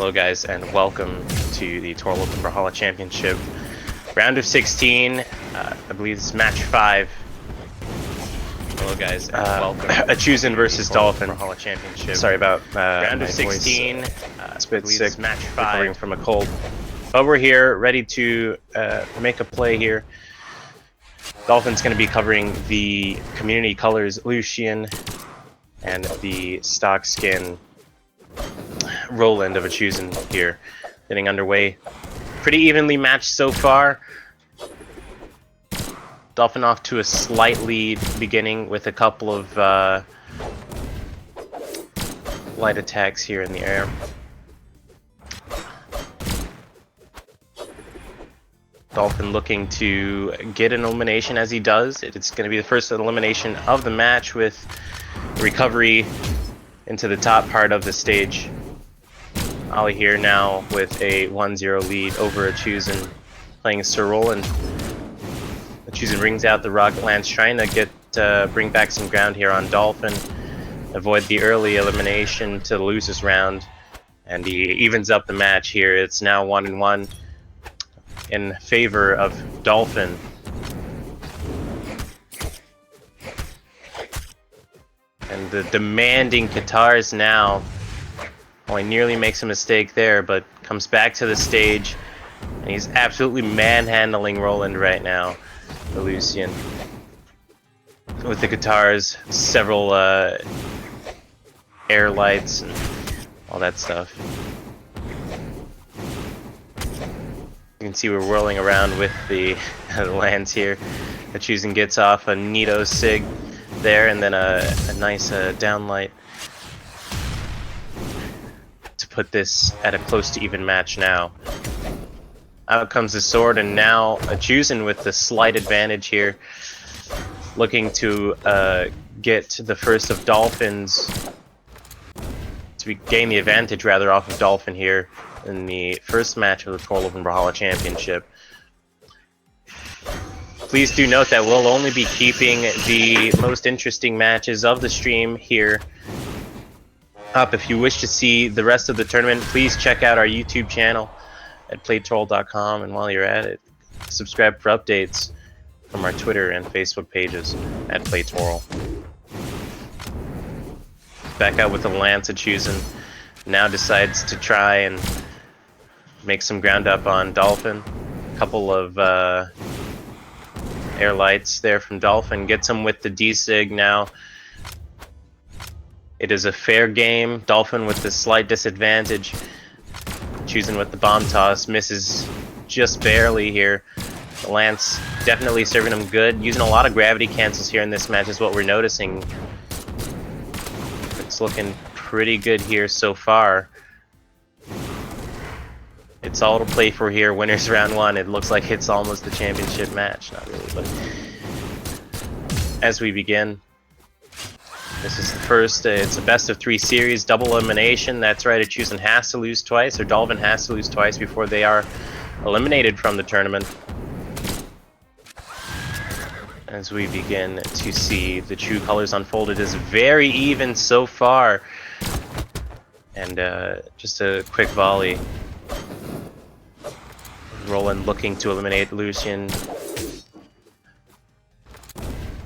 Hello guys, and welcome to the Torel Brawlhalla Championship. Round of 16, I believe it's match 5. Hello guys, and welcome. Achusin versus Dolphin. Brawlhalla Championship. Sorry about round of 16. It's a bit sick, match 5. Recovering from a cold. But we're here, ready to make a play here. Dolphin's going to be covering the community colors Lucian and the stock skin Roland of Achusin here, getting underway. Pretty evenly matched so far. Dolphin off to a slight lead beginning with a couple of light attacks here in the air. Dolphin looking to get an elimination as he does. It's going to be the first elimination of the match with recovery into the top part of the stage. Ollie here now with a 1-0 lead over Achusin, playing Sir Roland. Achusin brings out the Rocket Lance, trying to get bring back some ground here on Dolphin, avoid the early elimination to lose this round, and he evens up the match here. It's now 1-1 in favor of Dolphin. And the demanding Katars now. Oh, he nearly makes a mistake there, but comes back to the stage, and he's absolutely manhandling Roland right now, the Lucian. With the guitars, several air lights, and all that stuff. You can see we're whirling around with the lance here. Achusin gets off a neato sig there, and then a nice downlight to put this at a close to even match now. Out comes the sword, and now Achusin with the slight advantage here, looking to get the first of Dolphins, to gain the advantage rather off of Dolphin here in the first match of the Torel Brawlhalla Championship. Please do note that we'll only be keeping the most interesting matches of the stream here up. If you wish to see the rest of the tournament, please check out our YouTube channel at playtorel.com, and while you're at it, subscribe for updates from our Twitter and Facebook pages at playtorel. Back out with the lance. Achusin now decides to try and make some ground up on Dolphin. A couple of air lights there from Dolphin, gets him with the D-Sig now. It is a fair game. Dolphin with the slight disadvantage. Achusin with the bomb toss, misses just barely here. The lance definitely serving him good. Using a lot of gravity cancels here in this match is what we're noticing. It's looking pretty good here so far. It's all to play for here. Winners round 1. It looks like it's almost the championship match. Not really, but as we begin, this is the first. It's a best of 3 series, double elimination. That's right. Achusin has to lose twice, or Dolphin has to lose twice before they are eliminated from the tournament. As we begin to see the true colors unfold, it is very even so far. And just a quick volley. Roland looking to eliminate Lucian.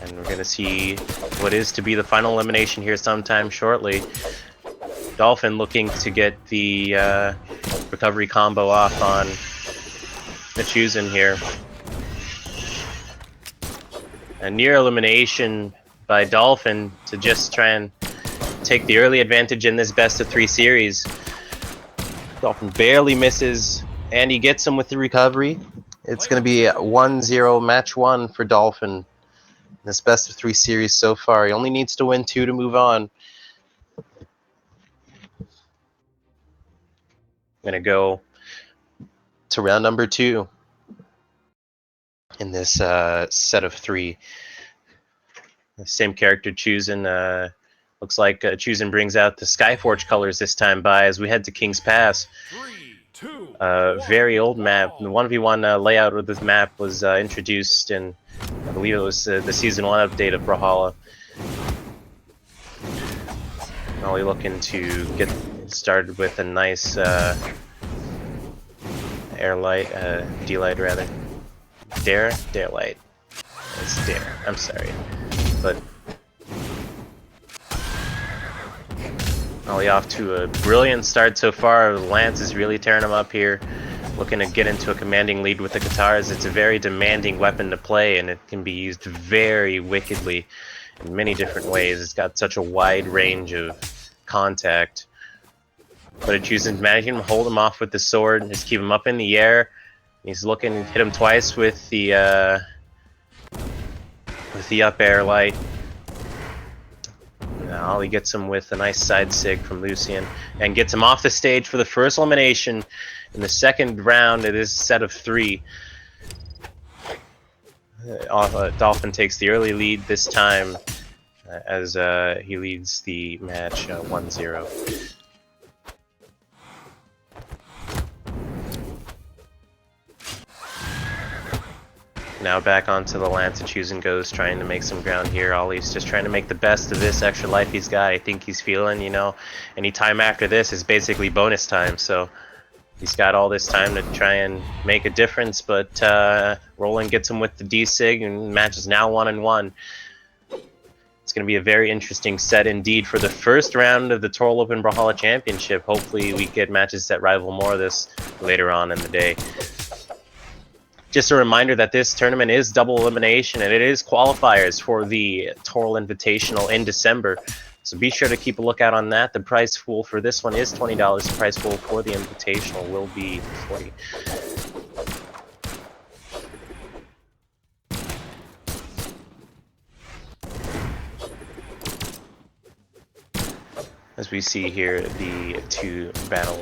And we're going to see what is to be the final elimination here sometime shortly. Dolphin looking to get the recovery combo off on Achusin here. A near elimination by Dolphin to just try and take the early advantage in this best of 3 series. Dolphin barely misses, and he gets him with the recovery. It's going to be 1-0 match 1 for Dolphin. This best of 3 series so far. He only needs to win 2 to move on. I'm going to go to round number 2 in this set of 3. The same character chosen. Looks like Achusin brings out the Skyforge colors this time by as we head to King's Pass. 3, 2, very old map. The 1v1 layout of this map was introduced in, I believe it was the Season 1 update of Brawlhalla. Ollie looking to get Started with a nice air light, D-light rather. Dare light. It's dare. I'm sorry, but Ollie off to a brilliant start so far. Lance is really tearing him up here, looking to get into a commanding lead with the guitars. It's a very demanding weapon to play, and it can be used very wickedly in many different ways. It's got such a wide range of contact. But Achusin managing to hold him off with the sword, just keep him up in the air. He's looking to hit him twice with the up air light. Ollie gets him with a nice side sig from Lucian and gets him off the stage for the first elimination in the second round of this set of 3. Dolphin takes the early lead this time as he leads the match 1-0. Now back onto the Lance. Achusin goes, trying to make some ground here. Ollie's just trying to make the best of this extra life he's got. I think he's feeling, you know, any time after this is basically bonus time. So he's got all this time to try and make a difference. But Roland gets him with the D-Sig, and the match is now 1-1. It's going to be a very interesting set indeed for the first round of the Torel Open Brawlhalla Championship. Hopefully we get matches that rival more of this later on in the day. Just a reminder that this tournament is double elimination, and it is qualifiers for the Torel Invitational in December. So be sure to keep a lookout on that. The prize pool for this one is $20. The prize pool for the Invitational will be $40. As we see here, the two battle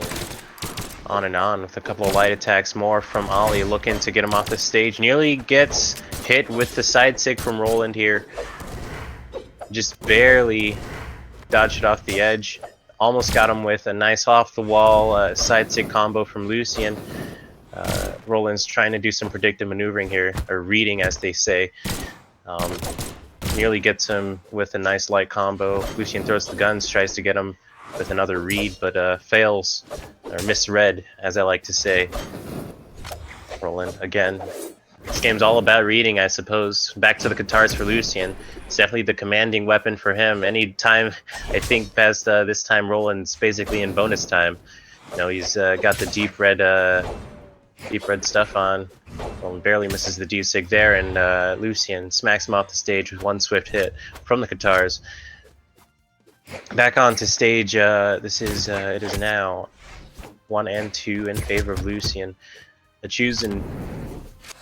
on and on with a couple of light attacks more from Ollie, looking to get him off the stage. Nearly gets hit with the side sig from Roland here. Just barely dodged it off the edge. Almost got him with a nice off the wall side sig combo from Lucian. Roland's trying to do some predictive maneuvering here, or reading as they say. Nearly gets him with a nice light combo. Lucian throws the guns, tries to get him with another read, but fails, or misread, as I like to say. Roland, again, this game's all about reading, I suppose. Back to the guitars for Lucian. It's definitely the commanding weapon for him. Anytime, I think, past this time, Roland's basically in bonus time. You know, he's got the deep red stuff on. Roland barely misses the D-Sig there, and Lucian smacks him off the stage with one swift hit from the guitars. Back onto stage, it is now 1 and 2 in favor of Lucian. Achusin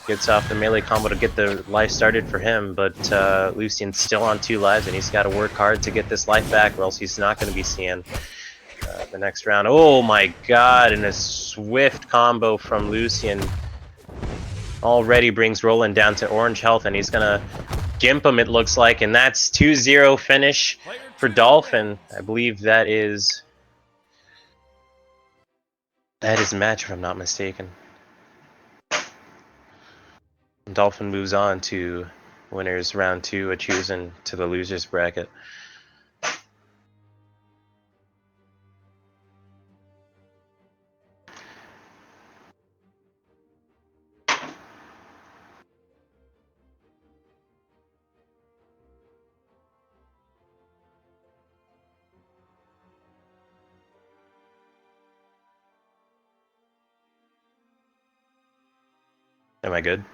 gets off the melee combo to get the life started for him, but Lucian's still on 2 lives, and he's got to work hard to get this life back, or else he's not going to be seeing the next round. Oh my god, and a swift combo from Lucian already brings Roland down to orange health, and he's going to gimp him, it looks like, and that's 2-0 finish for Dolphin. I believe that is match, if I'm not mistaken. Dolphin moves on to winners round 2, Achusin to the losers bracket. Am I good?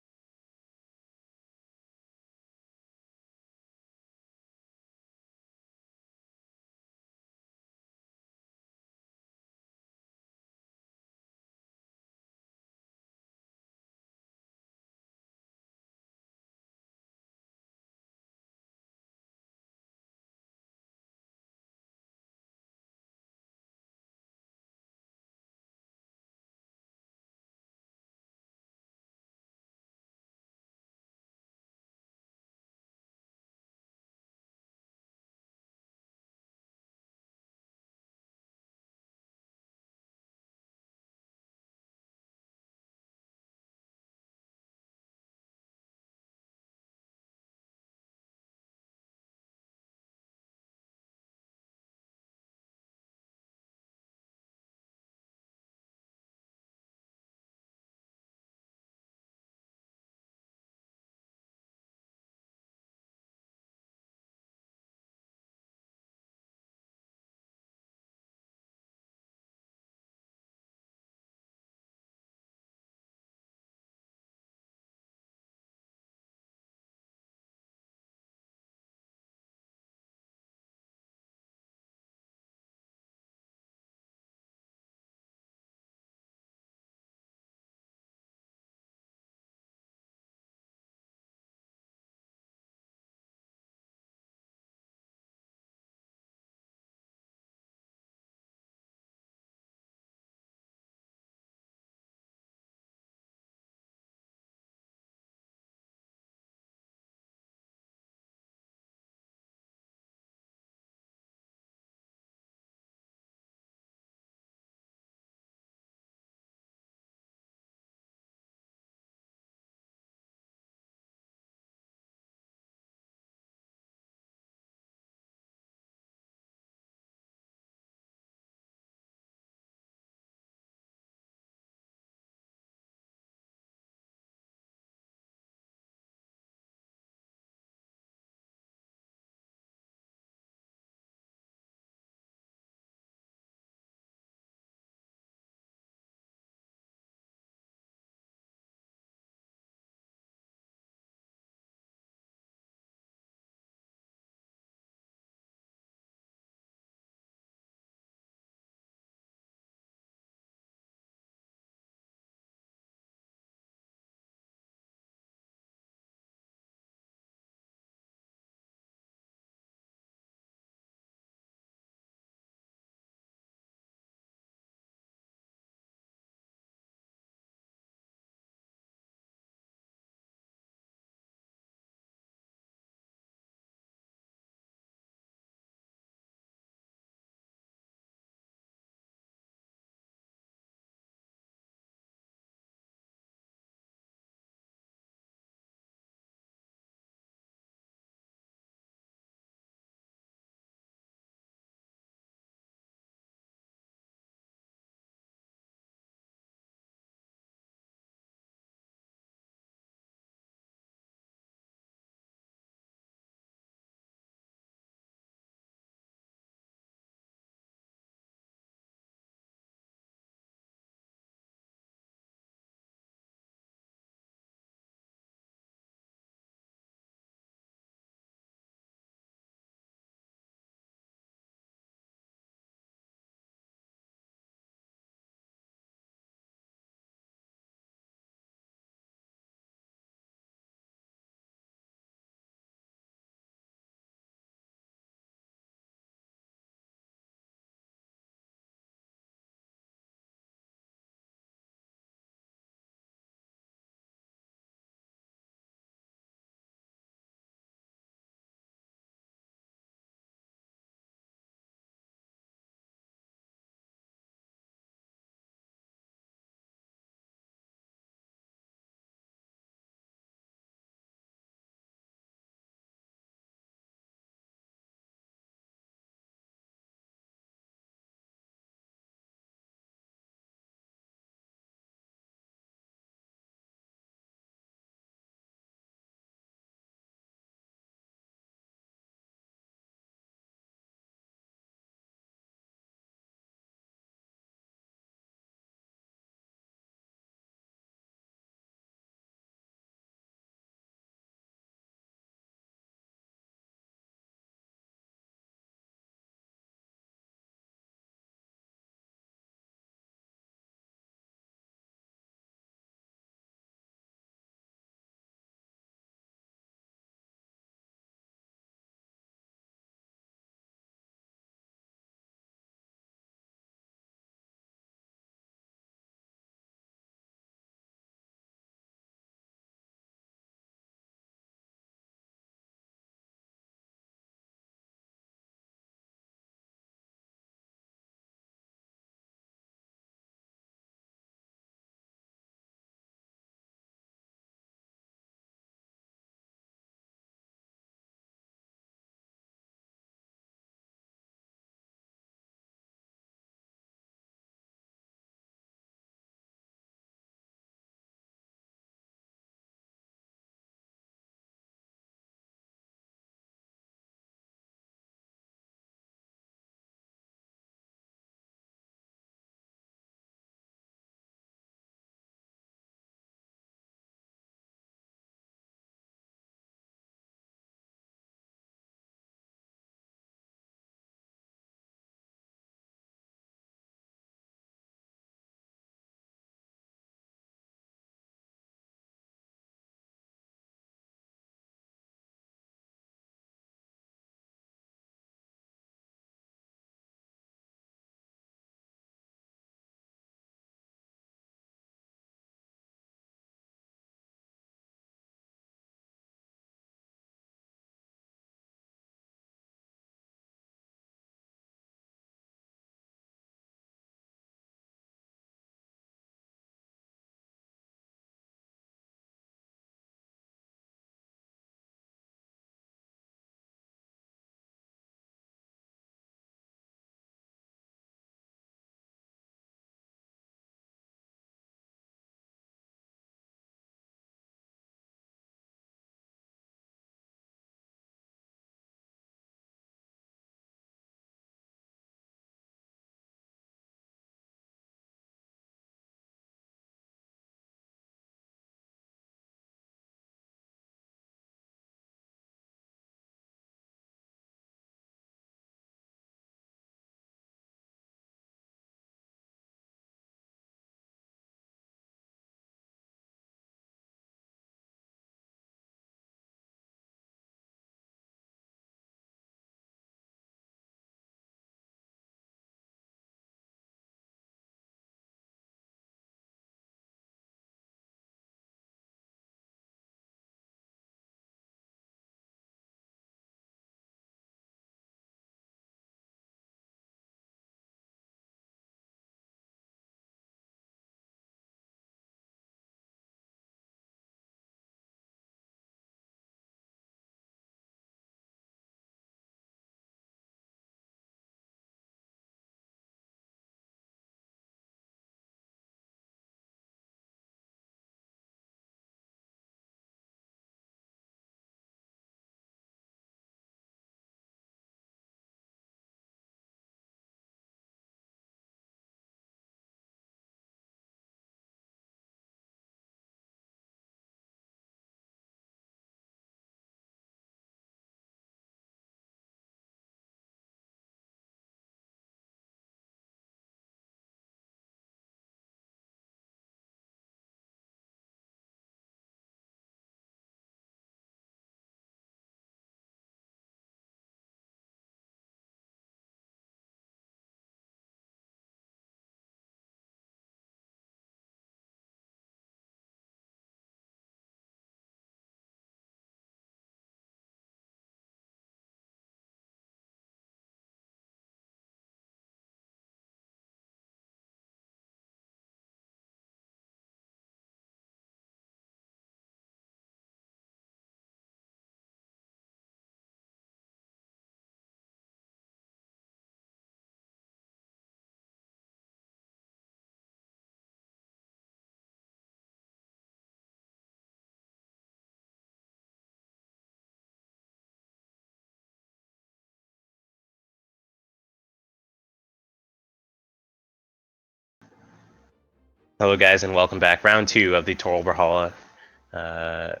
Hello guys and welcome back. Round 2 of the Torel Brawlhalla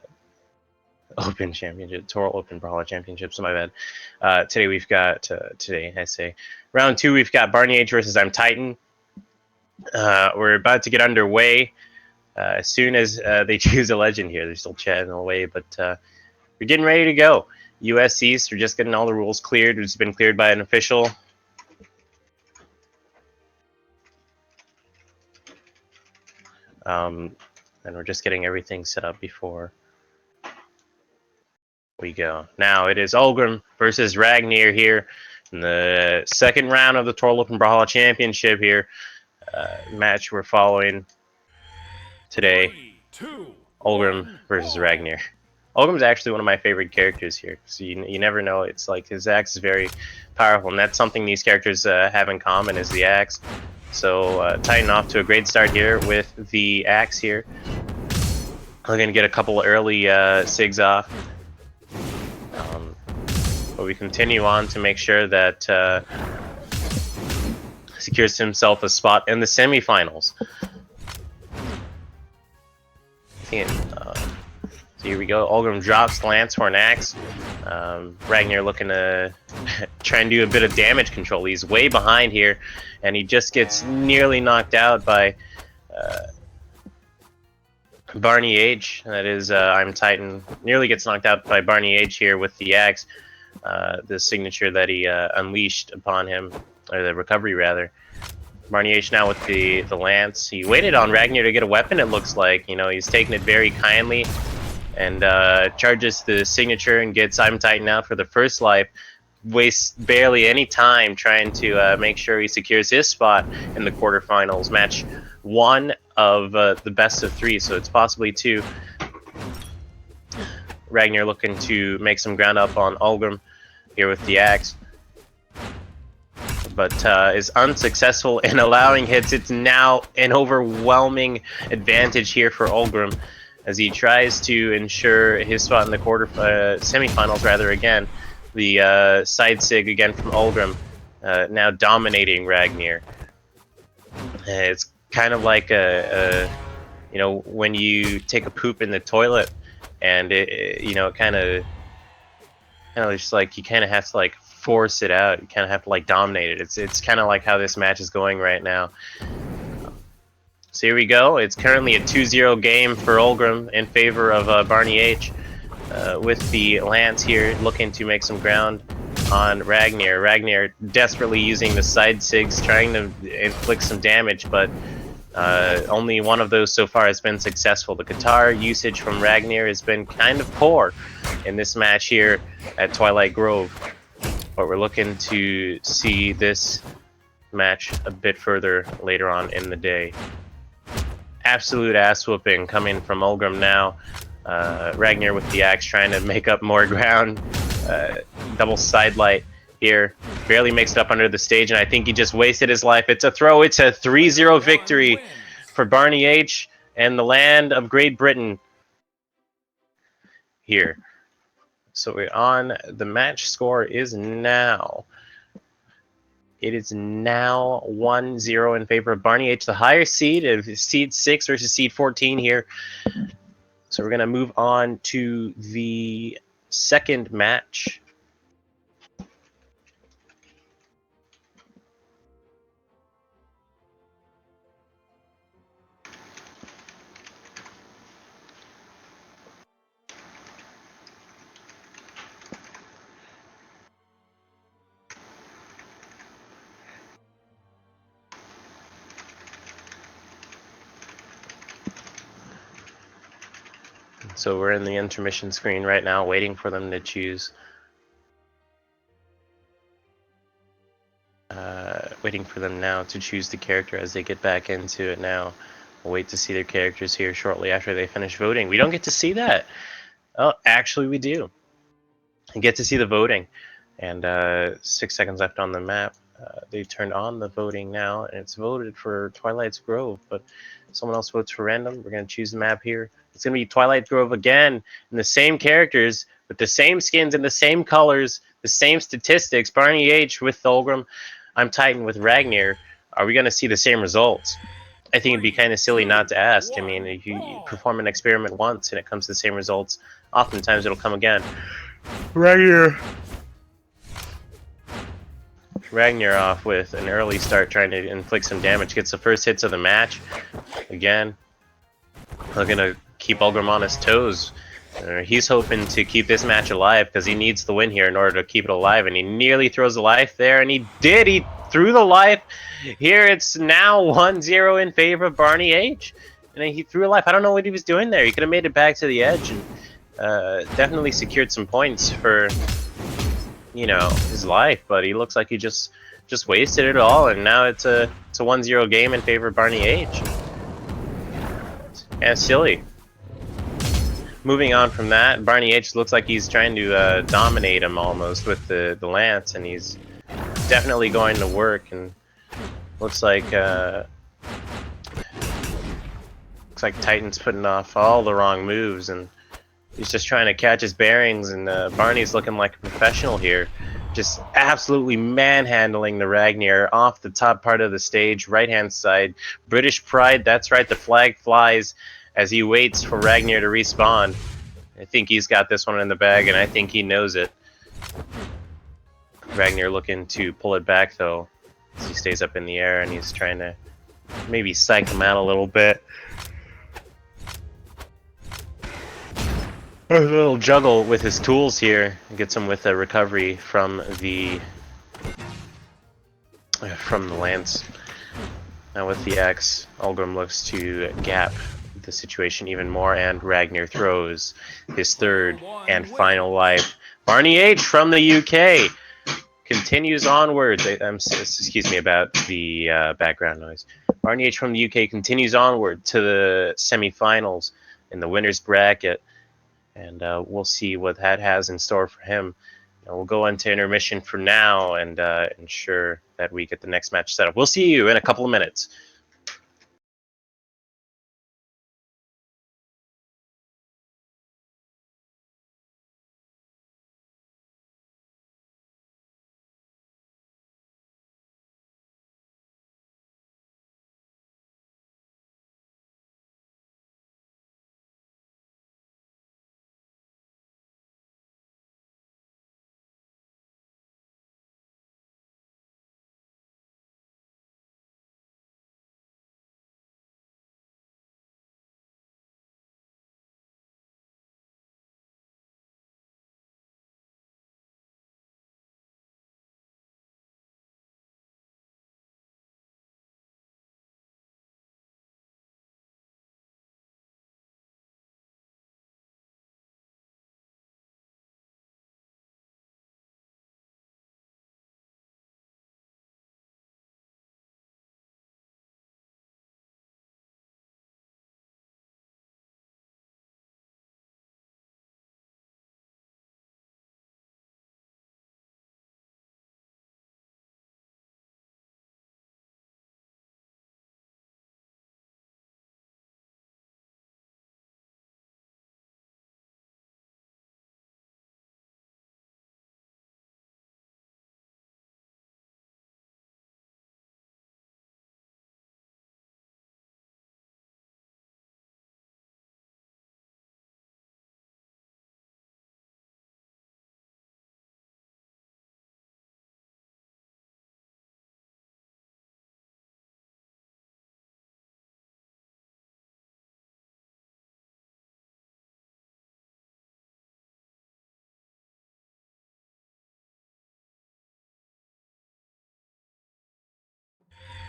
Open Championship. Torel Open Brawlhalla Championship, so my bad. Today we've got, round 2 we've got BarnyH versus Imtytan. We're about to get underway as soon as they choose a legend here. They're still chatting away, but we're getting ready to go. US East, we're just getting all the rules cleared. It's been cleared by an official. And we're just getting everything set up before we go. Now it is Ulgrim versus Ragnir here in the second round of the Torel Open Brawlhalla Championship here. Match we're following today. 3, 2, Ulgrim versus Ragnir. Ulgrim's actually one of my favorite characters here. So you never know. It's like his axe is very powerful, and that's something these characters have in common is the axe. So Titan off to a great start here with the axe here. We're going to get a couple early SIGs off. But we continue on to make sure that secures himself a spot in the semifinals. So here we go. Ulgrim drops Lance for an axe. Ragnir looking to try and do a bit of damage control. He's way behind here, and he just gets nearly knocked out by BarnyH. That is, Imtytan nearly gets knocked out by BarnyH here with the axe. The signature that he unleashed upon him, or the recovery rather. BarnyH now with the lance. He waited on Ragnir to get a weapon, it looks like. You know, he's taking it very kindly and charges the signature and gets Imtytan out for the first life. Wastes barely any time trying to make sure he secures his spot in the quarterfinals. Match 1 of the best of 3, so it's possibly 2. Ragnir looking to make some ground up on Ulgrim here with the axe, but is unsuccessful in allowing hits. It's now an overwhelming advantage here for Ulgrim as he tries to ensure his spot in the semifinals rather again. The side sig again from Ulgrim, now dominating Ragnir. It's kind of like you know, when you take a poop in the toilet and you know, it kind of just like you kind of have to like force it out. You kind of have to like dominate it. It's kind of like how this match is going right now. So here we go. It's currently a 2-0 game for Ulgrim in favor of BarnyH, with the lance here looking to make some ground on Ragnir. Ragnir desperately using the side sigs, trying to inflict some damage, but only one of those so far has been successful. The guitar usage from Ragnir has been kind of poor in this match here at Twilight Grove, but we're looking to see this match a bit further later on in the day. Absolute ass whooping coming from Ulgrim now. Ragnir with the axe trying to make up more ground. Double sidelight here. Barely makes it up under the stage, and I think he just wasted his life. It's a throw. It's a 3-0 victory for BarnyH and the land of Great Britain here. So we're on. The match score is now. It is now 1-0 in favor of BarnyH, the higher seed of seed 6 versus seed 14 here. So we're going to move on to the second match. So we're in the intermission screen right now, waiting for them to choose. Waiting for them now to choose the character as they get back into it now. We'll wait to see their characters here shortly after they finish voting. We don't get to see that. Oh, actually we do. We get to see the voting. And 6 seconds left on the map. They turned on the voting now, and it's voted for Twilight's Grove, but someone else votes for random. We're going to choose the map here. It's going to be Twilight Grove again, and the same characters, with the same skins and the same colors, the same statistics. BarnyH with Ulgrim, Imtytan with Ragnir. Are we going to see the same results? I think it'd be kind of silly not to ask. I mean, if you perform an experiment once and it comes to the same results, oftentimes it'll come again. Ragnar off with an early start, trying to inflict some damage. Gets the first hits of the match. Again, looking to keep Ulgrim on his toes. He's hoping to keep this match alive because he needs the win here in order to keep it alive, and he nearly throws the life there, and he did. He threw the life. Here it's now 1-0 in favor of BarnyH, and he threw a life. I don't know what he was doing there. He could have made it back to the edge and definitely secured some points for, you know, his life, but he looks like he just wasted it all, and now it's a 1-0 game in favor of BarnyH. And silly. Moving on from that, BarnyH looks like he's trying to dominate him almost with the lance, and he's definitely going to work. And looks like Titan's putting off all the wrong moves, and he's just trying to catch his bearings. And Barney's looking like a professional here, just absolutely manhandling the Ragnar off the top part of the stage, right-hand side. British pride, that's right, the flag flies as he waits for Ragnar to respawn. I think he's got this one in the bag, and I think he knows it. Ragnar looking to pull it back, though, as he stays up in the air, and he's trying to maybe psych him out a little bit. A little juggle with his tools here. Gets him with a recovery from the lance. Now with the axe, Ulgrim looks to gap the situation even more, and Ragnar throws his third and final life. BarnyH from the UK continues onwards. Excuse me about the background noise. BarnyH from the UK continues onward to the semifinals in the winner's bracket, and we'll see what that has in store for him. We'll go into intermission for now and ensure that we get the next match set up. We'll see you in a couple of minutes.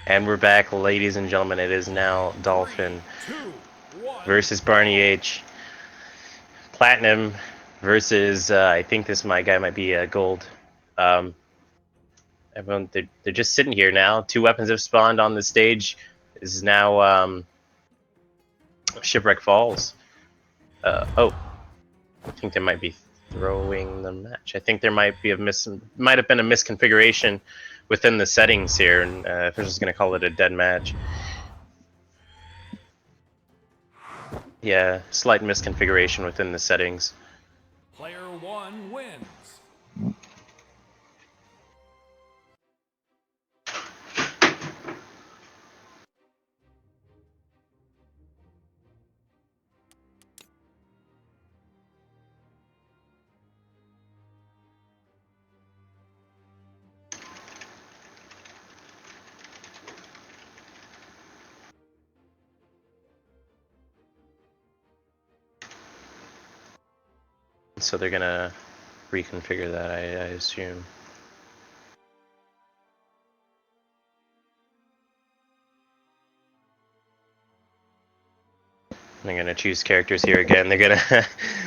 And we're back, ladies and gentlemen. It is now Dolphin versus BarnyH. Platinum versus, I think this guy might be gold. Everyone, they're just sitting here now. Two weapons have spawned on the stage. This is now Shipwreck Falls. Oh, I think they might be throwing the match. I think there might have been a misconfiguration within the settings here, and if we're just gonna call it a dead match. Yeah, slight misconfiguration within the settings. Player one wins. So they're gonna reconfigure that, I assume. They're gonna choose characters here again. They're gonna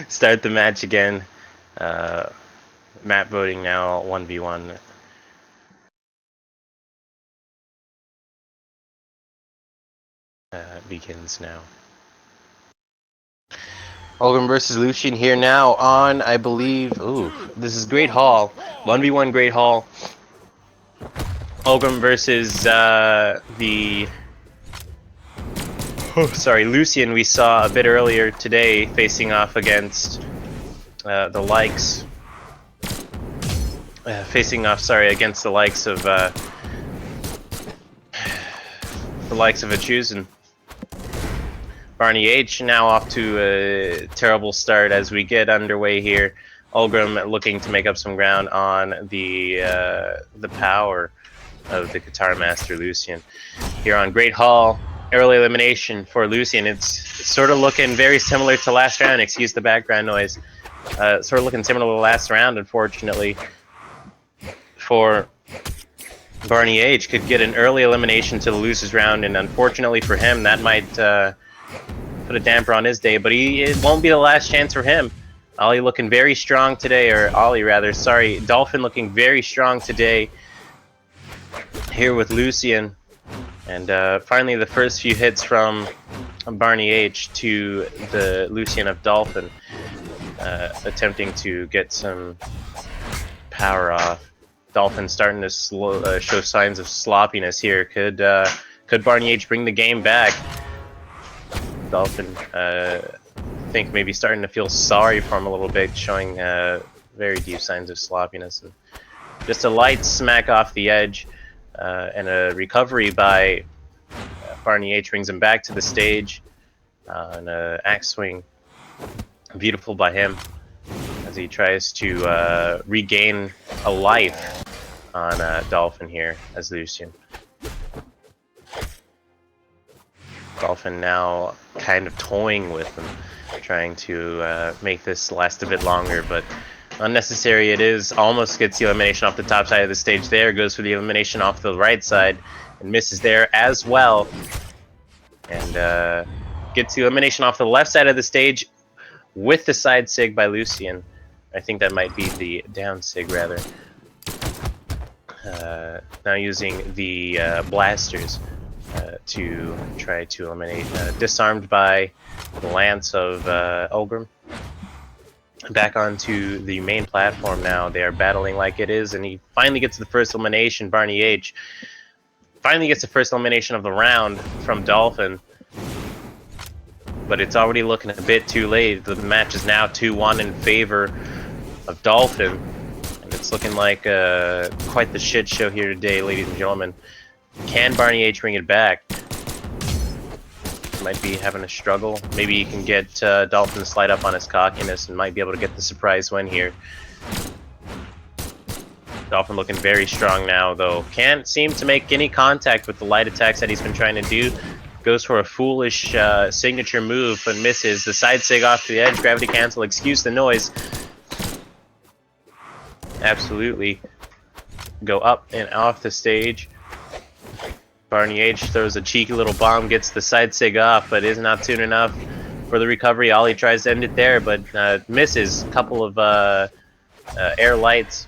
start the match again. Map voting now, 1v1. Begins now. Olgrim versus Lucian here now on, I believe, ooh, this is Great Hall. 1v1 Great Hall. Olgrim versus Lucian we saw a bit earlier today facing off against the likes against the likes of Achusin. BarnyH now off to a terrible start as we get underway here. Olgrim looking to make up some ground on the power of the Guitar Master Lucian. Here on Great Hall, early elimination for Lucian. It's sort of looking very similar to last round. Excuse the background noise. Sort of looking similar to last round, unfortunately. For BarnyH, could get an early elimination to the losers round, and unfortunately for him, that might put a damper on his day. But it won't be the last chance for him. Ollie looking very strong today, or Ollie rather, sorry. Dolphin looking very strong today here with Lucian. And finally, the first few hits from BarnyH to the Lucian of Dolphin, attempting to get some power off. Dolphin starting to show signs of sloppiness here. Could BarnyH bring the game back? Dolphin, I think maybe starting to feel sorry for him a little bit, showing very deep signs of sloppiness. And just a light smack off the edge, and a recovery by BarnyH brings him back to the stage, and an axe swing, beautiful by him, as he tries to regain a life on Dolphin here as Lucian. Dolphin now kind of toying with him, trying to make this last a bit longer, but unnecessary it is. Almost gets the elimination off the top side of the stage there, goes for the elimination off the right side, and misses there as well. And gets the elimination off the left side of the stage with the side sig by Lucian. I think that might be the down sig, rather. Now using the blasters to try to eliminate. Disarmed by the lance of Olgrim. Back onto the main platform now. They are battling like it is, and he finally gets the first elimination. BarnyH finally gets the first elimination of the round from Dolphin. But it's already looking a bit too late. The match is now 2-1 in favor of Dolphin. And it's looking like quite the shit show here today, ladies and gentlemen. Can BarnyH bring it back? Might be having a struggle. Maybe he can get Dolphin to slide up on his cockiness and might be able to get the surprise win here. Dolphin looking very strong now, though. Can't seem to make any contact with the light attacks that he's been trying to do. Goes for a foolish signature move, but misses. The side sig off to the edge. Gravity cancel. Excuse the noise. Absolutely. Go up and off the stage. BarnyH throws a cheeky little bomb, gets the side sig off, but is not soon enough for the recovery. Ollie tries to end it there, but misses. A couple of air lights.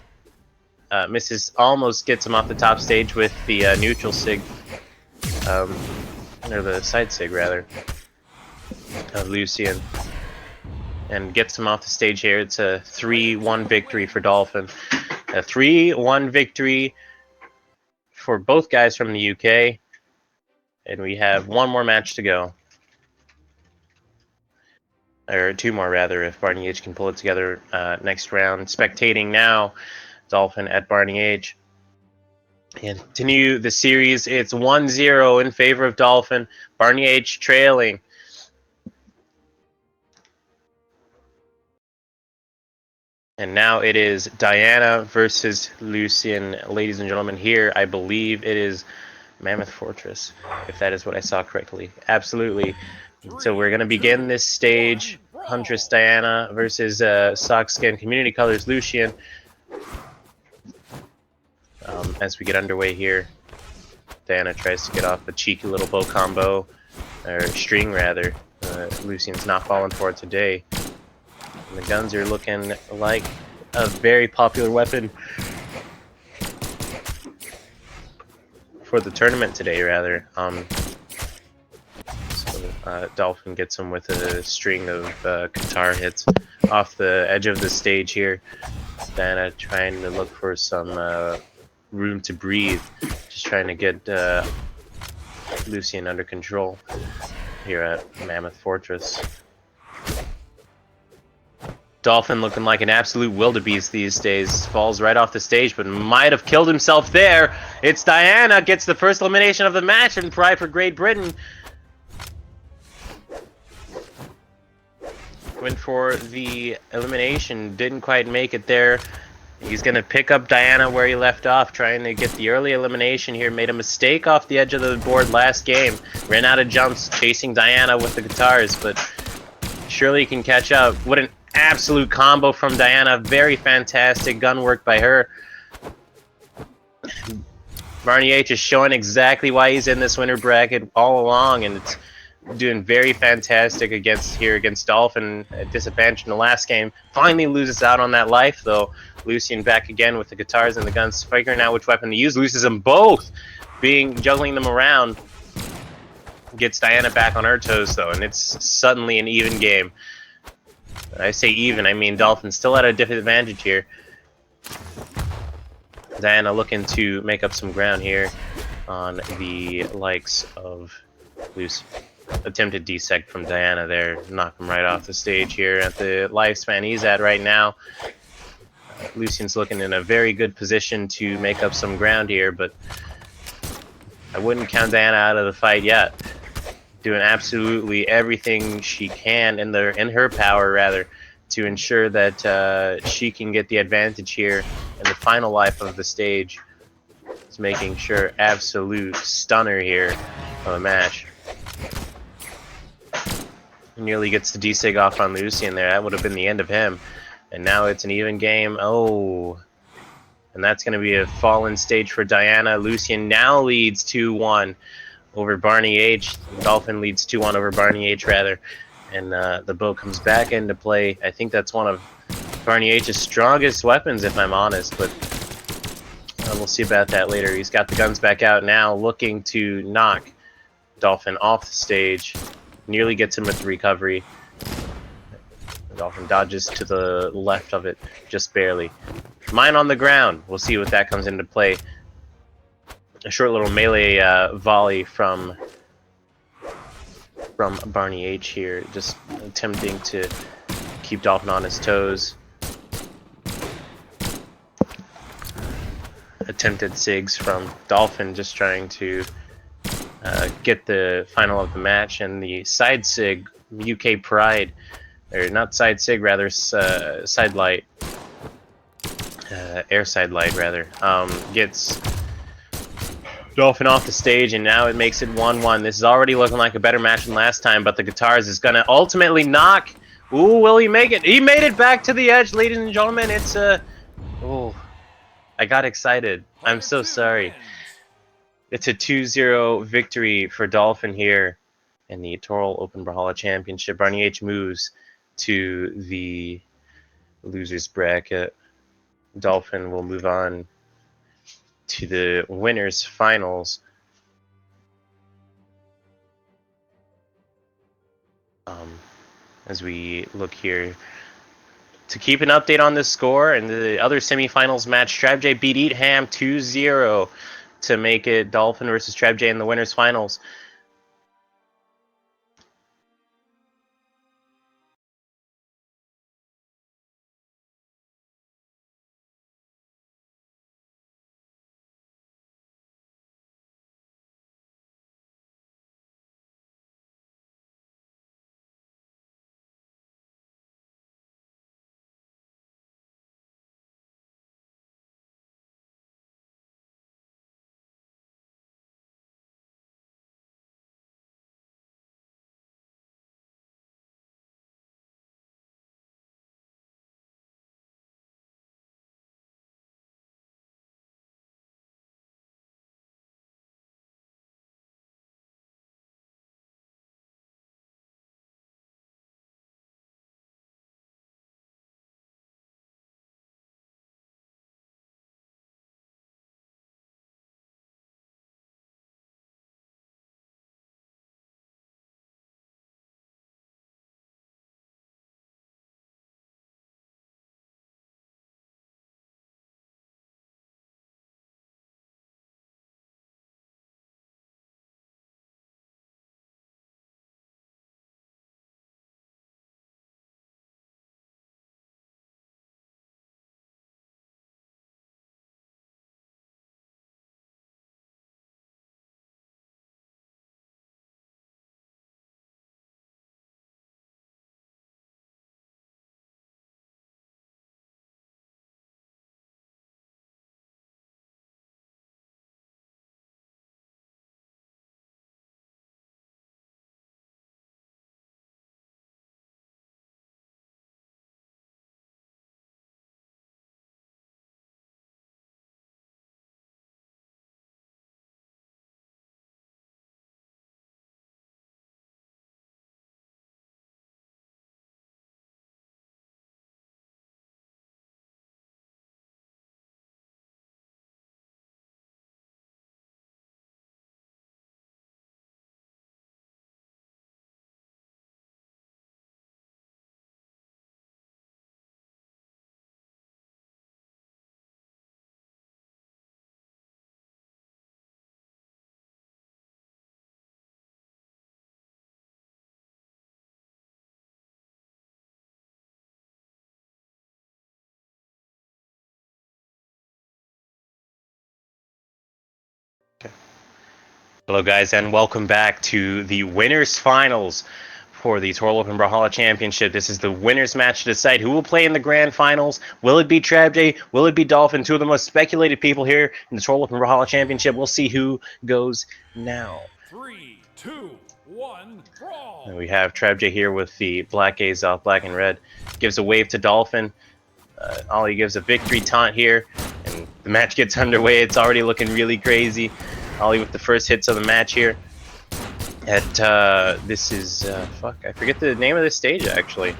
Misses, almost gets him off the top stage with the neutral sig. Or the side sig, rather, of Lucian. And gets him off the stage here. It's a 3-1 victory for Dolphin. A 3-1 victory for both guys from the UK. And we have one more match to go. Or two more, rather, if BarnyH can pull it together next round. Spectating now, Dolphin at BarnyH. And continue the series. It's 1-0 in favor of Dolphin. BarnyH trailing. And now it is Diana versus Lucian. Ladies and gentlemen, here I believe it is Mammoth Fortress, if that is what I saw correctly. Absolutely. So we're going to begin this stage Huntress Diana versus Sockskin Community Colors Lucian. As we get underway here, Diana tries to get off a cheeky little bow combo, or string rather. Lucian's not falling for it today. And the guns are looking like a very popular weapon for the tournament today, rather. Dolphin gets him with a string of guitar hits off the edge of the stage here. Diana trying to look for some room to breathe, just trying to get Lucian under control here at Mammoth Fortress. Dolphin looking like an absolute wildebeest these days. Falls right off the stage, but might have killed himself there. It's Diana, gets the first elimination of the match in Pride for Great Britain. Went for the elimination, didn't quite make it there. He's going to pick up Diana where he left off, trying to get the early elimination here. Made a mistake off the edge of the board last game. Ran out of jumps, chasing Diana with the guitars, but surely he can catch up. What an absolute combo from Diana. Very fantastic gun work by her. BarnyH is showing exactly why he's in this winner bracket all along, and it's doing very fantastic against Dolphin at disadvantage in the last game. Finally loses out on that life, though. Lucian back again with the guitars and the guns, figuring out which weapon to use. Loses them both, juggling them around. Gets Diana back on her toes, though, and it's suddenly an even game. I say even, I mean Dolphin's still at a disadvantage here. Diana looking to make up some ground here on the likes of Lucian. Attempted desect from Diana there, knock him right off the stage here at the lifespan he's at right now. Lucian's looking in a very good position to make up some ground here, but I wouldn't count Diana out of the fight yet. Doing absolutely everything she can in her power, rather, to ensure that she can get the advantage here in the final life of the stage. It's making sure absolute stunner here of the match. Nearly gets the desig off on Lucian there. That would have been the end of him. And now it's an even game. Oh. And that's going to be a fallen stage for Diana. Lucian now leads 2-1 over BarnyH. Dolphin leads 2-1 over BarnyH, rather. And the bow comes back into play. I think that's one of BarnyH's strongest weapons, if I'm honest. But we'll see about that later. He's got the guns back out now, looking to knock Dolphin off the stage. Nearly gets him with the recovery. Dolphin dodges to the left of it, just barely. Mine on the ground. We'll see what that comes into play. A short little melee volley from BarnyH here, just attempting to keep Dolphin on his toes. Attempted sigs from Dolphin, just trying to get the final of the match, and the side sig, UK Pride, or not side sig, rather side light, air side light rather, gets Dolphin off the stage, and now it makes it 1-1. This is already looking like a better match than last time, but the guitars is gonna ultimately knock. Ooh, will he make it? He made it back to the edge, ladies and gentlemen. It's oh, I got excited. I'm so sorry. It's a 2-0 victory for Dolphin here in the Torel Open Brawlhalla Championship. BarnyH moves to the losers bracket. Dolphin will move on to the winners finals. As we look here to keep an update on this score and the other semifinals match, Trabje beat Imtytan 2-0 to make it Dolphin versus Trabje in the winners finals. Hello guys and welcome back to the winners finals for the Torel and Brawlhalla Championship. This is the winners match to decide who will play in the grand finals. Will it be Trabje? Will it be Dolphin? Two of the most speculated people here in the Torel and Brawlhalla Championship. We'll see who goes now. 3, 2, 1, brawl! And we have Trabje here with the black A's off, black and red. Gives a wave to Dolphin. Ollie gives a victory taunt here. And the match gets underway. It's already looking really crazy. Ollie with the first hits of the match here. This is, fuck, I forget the name of this stage actually.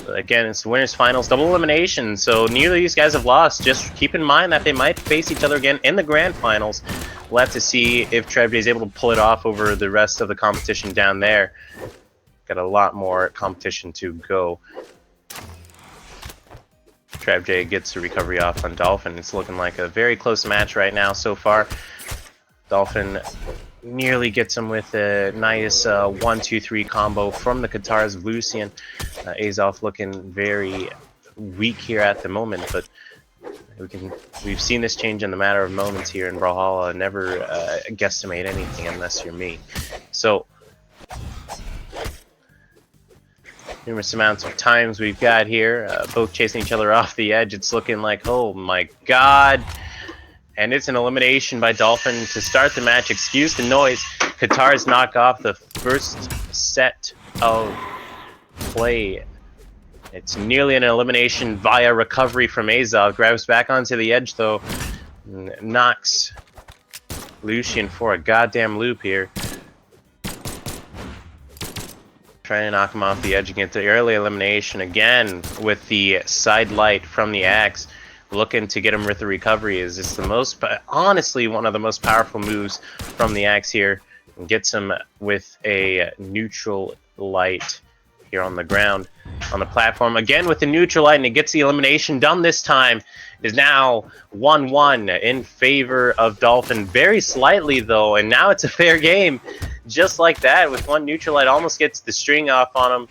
Again, it's the winners finals, double elimination, so neither of these guys have lost. Just keep in mind that they might face each other again in the grand finals. We'll have to see if Trabje is able to pull it off over the rest of the competition down there. Got a lot more competition to go. Trabje gets a recovery off on Dolphin. It's looking like a very close match right now so far. Dolphin nearly gets him with a nice 1-2-3 combo from the guitars of Lucian. Azoth looking very weak here at the moment, but we've seen this change in the matter of moments here in Brawlhalla. Never guesstimate anything unless you're me. So numerous amounts of times we've got here, both chasing each other off the edge. It's looking like, oh my god. And it's an elimination by Dolphin to start the match. Excuse the noise. Guitars knock off the first set of play. It's nearly an elimination via recovery from Azov. Grabs back onto the edge though. Knocks Lucian for a goddamn loop here. Trying to knock him off the edge and get the early elimination again with the side light from the axe. Looking to get him with the recovery. Is this the most, honestly, one of the most powerful moves from the axe here. And gets him with a neutral light here on the ground, on the platform. Again with the neutral light, and it gets the elimination done this time. It is now 1-1 in favor of Dolphin. Very slightly though, and now it's a fair game. Just like that, with one neutral light, almost gets the string off on him.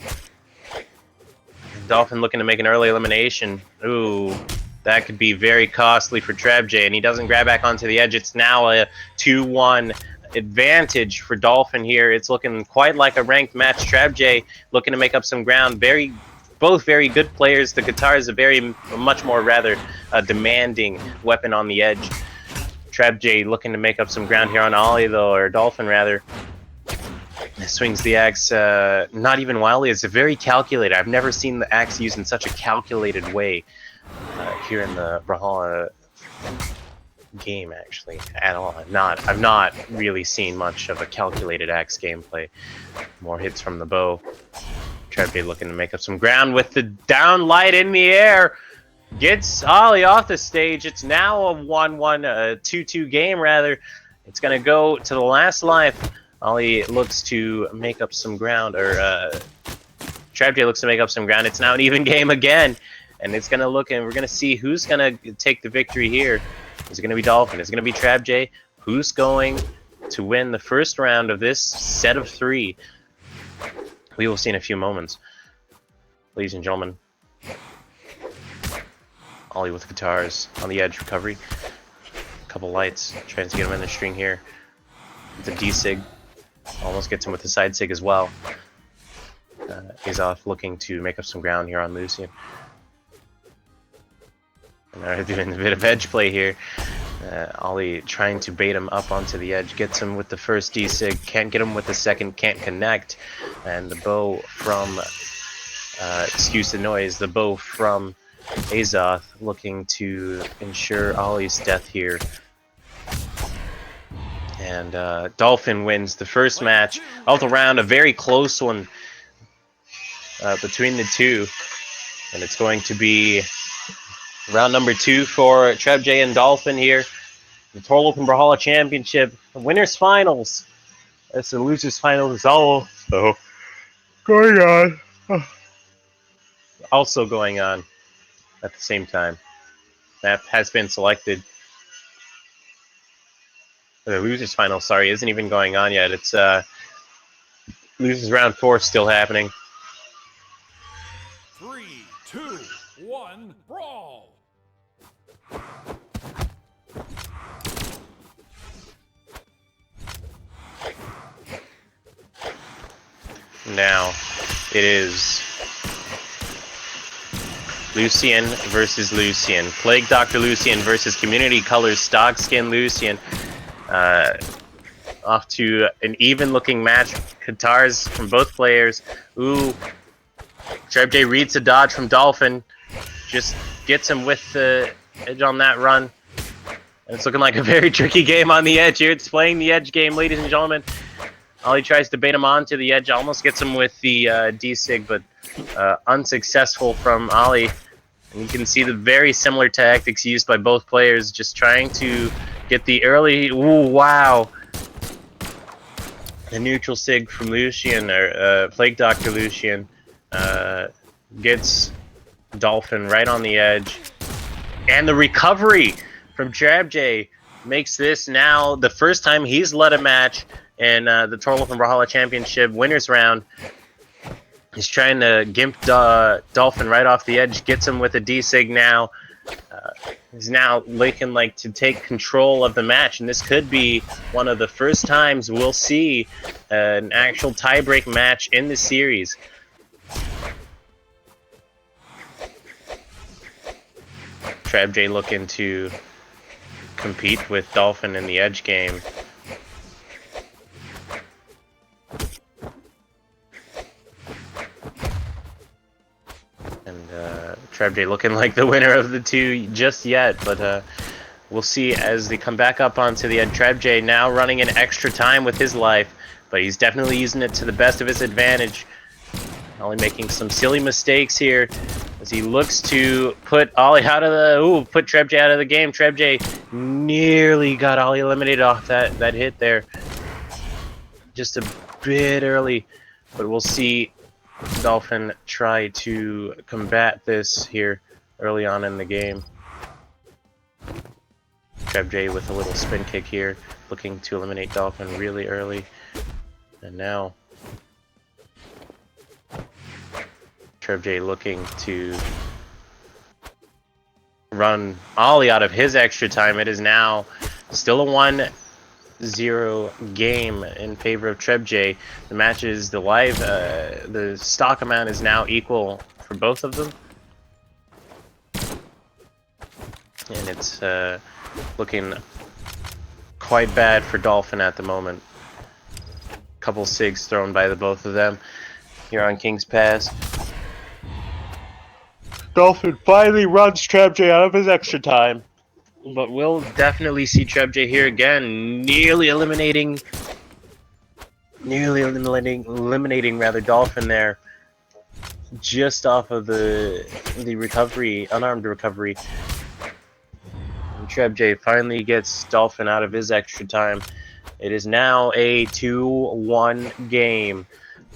Dolphin looking to make an early elimination. Ooh, that could be very costly for Trabje, and he doesn't grab back onto the edge. It's now a 2-1 advantage for Dolphin here. It's looking quite like a ranked match. Trabje looking to make up some ground. Both very good players. The guitar is a much more rather demanding weapon on the edge. Trabje looking to make up some ground here on Ollie though, or Dolphin rather. Swings the axe not even wildly. It's a very calculated. I've never seen the axe used in such a calculated way here in the Brawlhalla game, actually, at all. I've not really seen much of a calculated axe gameplay. More hits from the bow. Trabje looking to make up some ground with the down light in the air. Gets Ollie off the stage. It's now a 1-1, 2-2 game rather. It's gonna go to the last life. Ollie looks to make up some ground, or Trabje looks to make up some ground. It's now an even game again, and it's gonna look, and we're gonna see who's gonna take the victory here. Is it gonna be Dolphin? Is it gonna be Trabje? Who's going to win the first round of this set of 3? We will see in a few moments, ladies and gentlemen. Ollie with the guitars on the edge, recovery. Couple lights, trying to get him in the string here. The D-Sig. Almost gets him with the side sig as well. Azoth looking to make up some ground here on Lucian. And they're doing a bit of edge play here. Ollie trying to bait him up onto the edge. Gets him with the first D-Sig. Can't get him with the second. Can't connect. And the bow from... excuse the noise. The bow from Azoth looking to ensure Ollie's death here. And Dolphin wins the first match of the round, a very close one between the two. And it's going to be round number 2 for Trabje and Dolphin here. The Torel Open Brawlhalla Championship, the winners finals. As the losers finals is also going on. Also going on at the same time. Map has been selected. The losers final, sorry, isn't even going on yet. It's losers round 4 still happening. 3, 2, 1, brawl! Now it is Lucian versus Lucian. Plague Dr. Lucian versus Community Colors Stock Skin Lucian. Off to an even-looking match. Guitars from both players. Ooh. Trabje reads a dodge from Dolphin. Just gets him with the edge on that run. And it's looking like a very tricky game on the edge here. It's playing the edge game, ladies and gentlemen. Ollie tries to bait him onto the edge. Almost gets him with the D-Sig, but unsuccessful from Ollie. And you can see the very similar tactics used by both players, just trying to get the early... Ooh, wow! The neutral sig from Lucian, or Plague Dr. Lucian, gets Dolphin right on the edge. And the recovery from Trabje makes this now the first time he's led a match in the Torel from Brawlhalla Championship winners round. He's trying to gimp Dolphin right off the edge, gets him with a D-Sig now. He's now looking like to take control of the match, and this could be one of the first times we'll see an actual tiebreak match in the series. Trabje looking to compete with Dolphin in the edge game. And Trabje looking like the winner of the two just yet, but we'll see as they come back up onto the edge. Trabje now running in extra time with his life, but he's definitely using it to the best of his advantage. Ollie making some silly mistakes here as he looks to put Ollie out of the... put Trabje out of the game. Trabje nearly got Ollie eliminated off that hit there. Just a bit early, but we'll see Dolphin try to combat this here early on in the game. Trabje with a little spin kick here, looking to eliminate Dolphin really early. And now Trabje looking to run Ollie out of his extra time. It is now still a 1-0 game in favor of Trabje. The match is the stock amount is now equal for both of them, and it's looking quite bad for Dolphin at the moment. Couple sigs thrown by the both of them here on King's Pass. Dolphin finally runs Trabje out of his extra time. But we'll definitely see Trabje here again, nearly eliminating rather Dolphin there, just off of the recovery, unarmed recovery. And Trabje finally gets Dolphin out of his extra time. It is now a 2-1 game.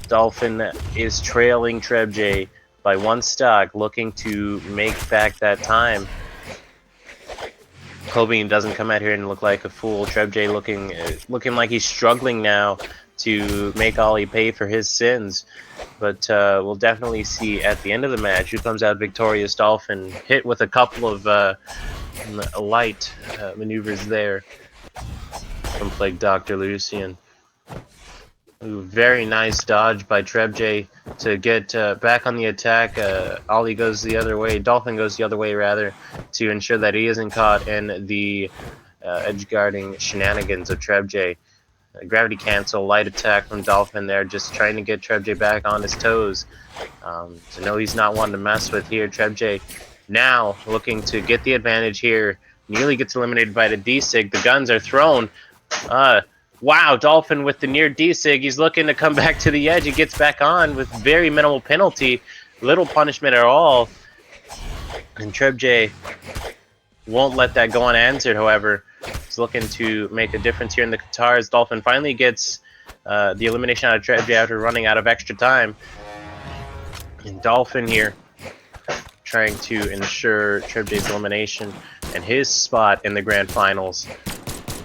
Dolphin is trailing Trabje by 1 stock, looking to make back that time. Hoping he doesn't come out here and look like a fool. Trabje looking like he's struggling now to make Ollie pay for his sins. But we'll definitely see at the end of the match who comes out victorious. Dolphin hit with a couple of light maneuvers there from Plague Dr. Lucian. Ooh, very nice dodge by Trabje to get back on the attack. Ollie goes the other way. Dolphin goes the other way, rather, to ensure that he isn't caught in the edge guarding shenanigans of Trabje. Gravity cancel, light attack from Dolphin there, just trying to get Trabje back on his toes. To know he's not one to mess with here. Trabje now looking to get the advantage here. Nearly gets eliminated by the D-Sig. The guns are thrown. Wow, Dolphin with the near D-Sig. He's looking to come back to the edge. He gets back on with very minimal penalty. Little punishment at all. And Trabje won't let that go unanswered, however. He's looking to make a difference here in the guitars. Dolphin finally gets the elimination out of Trabje after running out of extra time. And Dolphin here trying to ensure Trabje's elimination and his spot in the grand finals.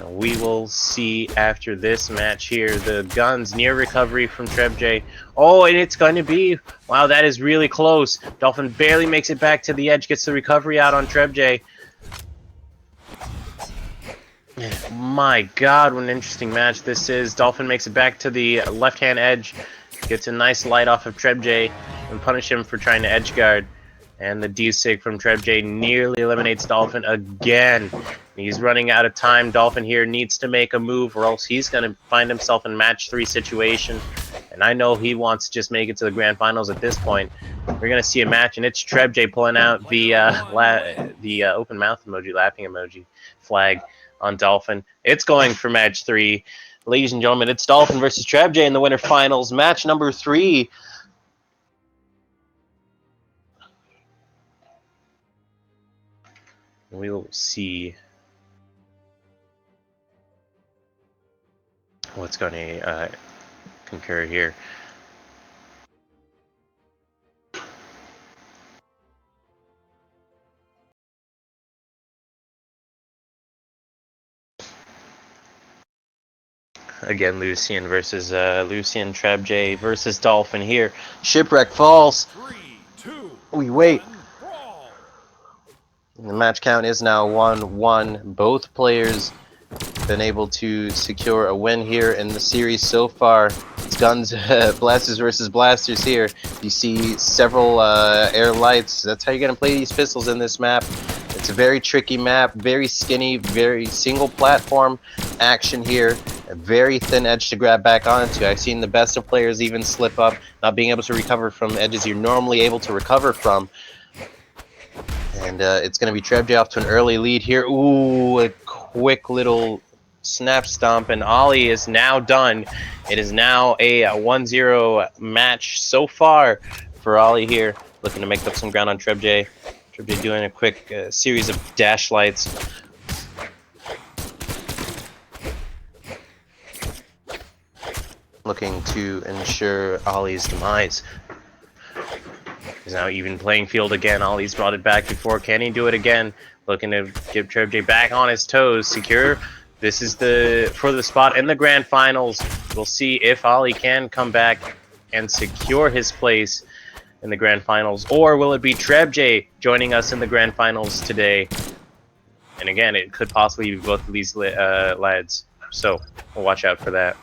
We will see after this match here. The guns near recovery from Trabje. Oh, and it's going to be... Wow, that is really close. Dolphin barely makes it back to the edge. Gets the recovery out on Trabje. My God, what an interesting match this is. Dolphin makes it back to the left-hand edge. Gets a nice light off of Trabje and punish him for trying to edge guard. And the D-Sig from Trabje nearly eliminates Dolphin again. He's running out of time. Dolphin here needs to make a move or else he's going to find himself in match 3 situation. And I know he wants to just make it to the grand finals at this point. We're going to see a match, and it's Trabje pulling out the open mouth emoji, laughing emoji flag on Dolphin. It's going for match 3. Ladies and gentlemen, it's Dolphin versus Trabje in the winter finals. Match number 3. We'll see what's going to concur here. Again, Lucian versus Lucian, Trabje versus Dolphin here. Shipwreck Falls. 3, 2, We wait. 1, brawl. The match count is now 1-1. Both players been able to secure a win here in the series so far. It's guns, blasters versus blasters here. You see several air lights. That's how you're going to play these pistols in this map. It's a very tricky map, very skinny, very single platform action here. A very thin edge to grab back onto. I've seen the best of players even slip up, not being able to recover from edges you're normally able to recover from. And it's going to be Trabje off to an early lead here. Ooh, a quick little snap stomp, and Ollie is now done. It is now a 1-0 match so far for Ollie here, looking to make up some ground on Trabje. Trabje doing a quick series of dash lights. Looking to ensure Ollie's demise. He's now even playing field again. Ollie's brought it back before. Can he do it again? Looking to get Trabje back on his toes. Secure. This is for the spot in the grand finals. We'll see if Ollie can come back and secure his place in the grand finals, or will it be Trabje joining us in the grand finals today? And again, it could possibly be both of these lads. So we'll watch out for that.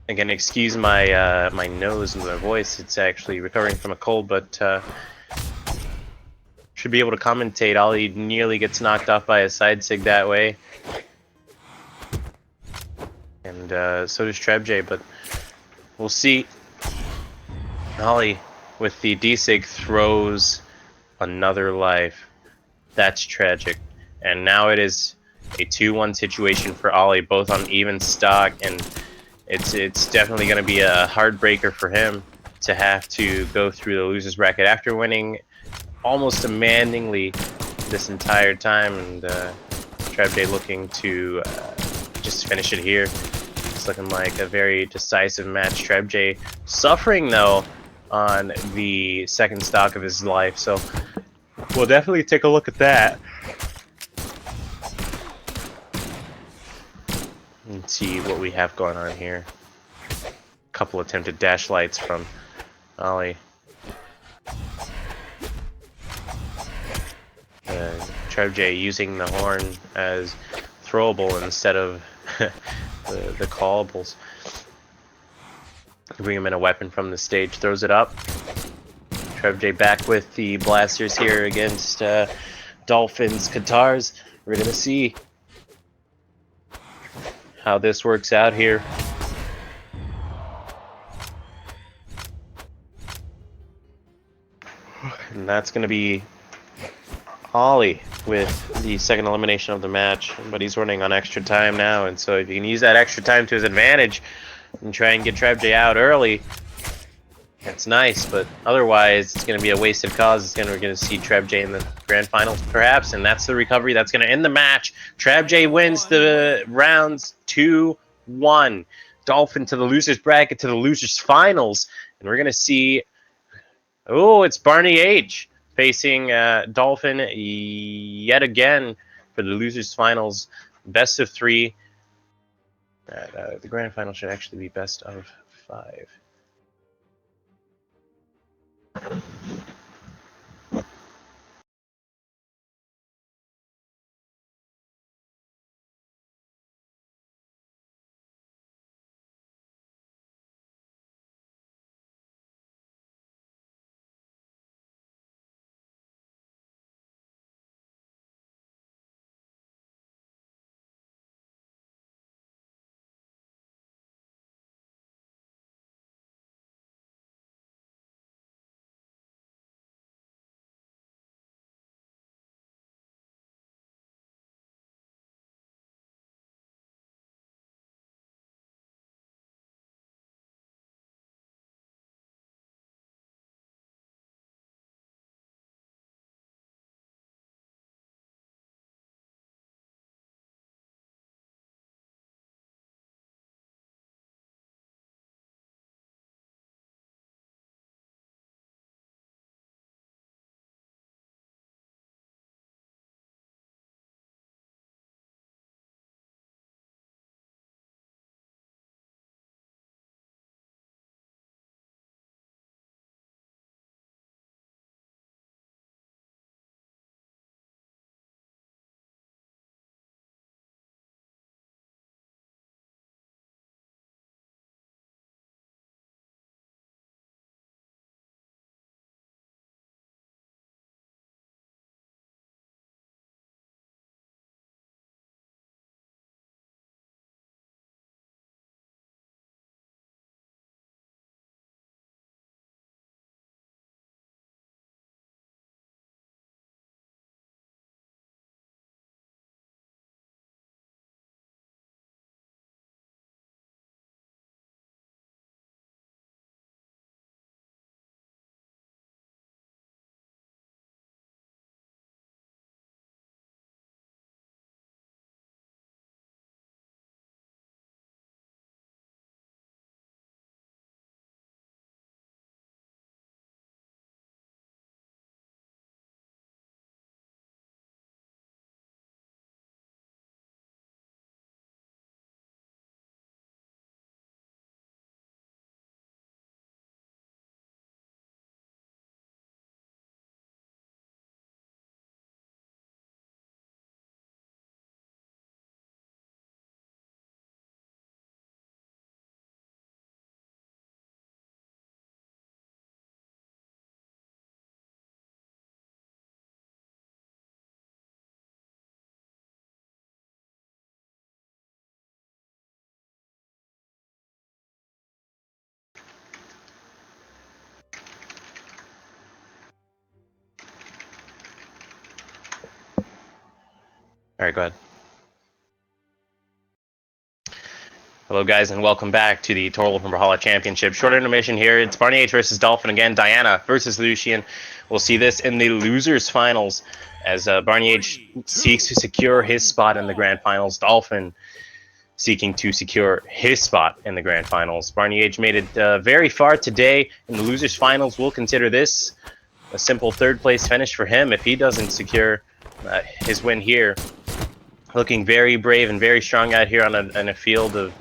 Again, excuse my my nose and my voice. It's actually recovering from a cold, but should be able to commentate. Ollie nearly gets knocked off by a side sig that way, and so does Trabje. But we'll see. Ollie with the D-Sig throws another life. That's tragic. And now it is a 2-1 situation for Ollie, both on even stock, and it's definitely going to be a heartbreaker for him to have to go through the losers bracket after winning almost demandingly this entire time, and Trabje looking to just finish it here. It's looking like a very decisive match. Trabje suffering though on the second stock of his life, so we'll definitely take a look at that and see what we have going on here. Couple attempted dash lights from Ollie. Trabje using the horn as throwable instead of the callables. Bring him in a weapon from the stage, throws it up. Trabje back with the blasters here against Dolphin's Katars. We're gonna see how this works out here. And that's gonna be Ollie with the second elimination of the match, but he's running on extra time now, and so if you can use that extra time to his advantage and try and get Trabje out early, that's nice, but otherwise it's going to be a wasted cause. We're going to see Trabje in the grand finals perhaps, and that's the recovery that's going to end the match. Trabje wins the rounds 2-1. Dolphin to the losers bracket, to the losers finals, and we're going to see, oh, it's BarnyH facing Dolphin yet again for the losers finals, best of 3. The grand final should actually be best of 5. All right, go ahead. Hello, guys, and welcome back to the Torel from Brawlhalla Championship. Short intermission here. It's BarnyH versus Dolphin again. Diana versus Lucian. We'll see this in the losers finals as BarnyH seeks to secure his spot in the grand finals. Dolphin seeking to secure his spot in the grand finals. BarnyH made it very far today in the losers finals. We'll consider this a simple third place finish for him if he doesn't secure his win here. Looking very brave and very strong out here on a field of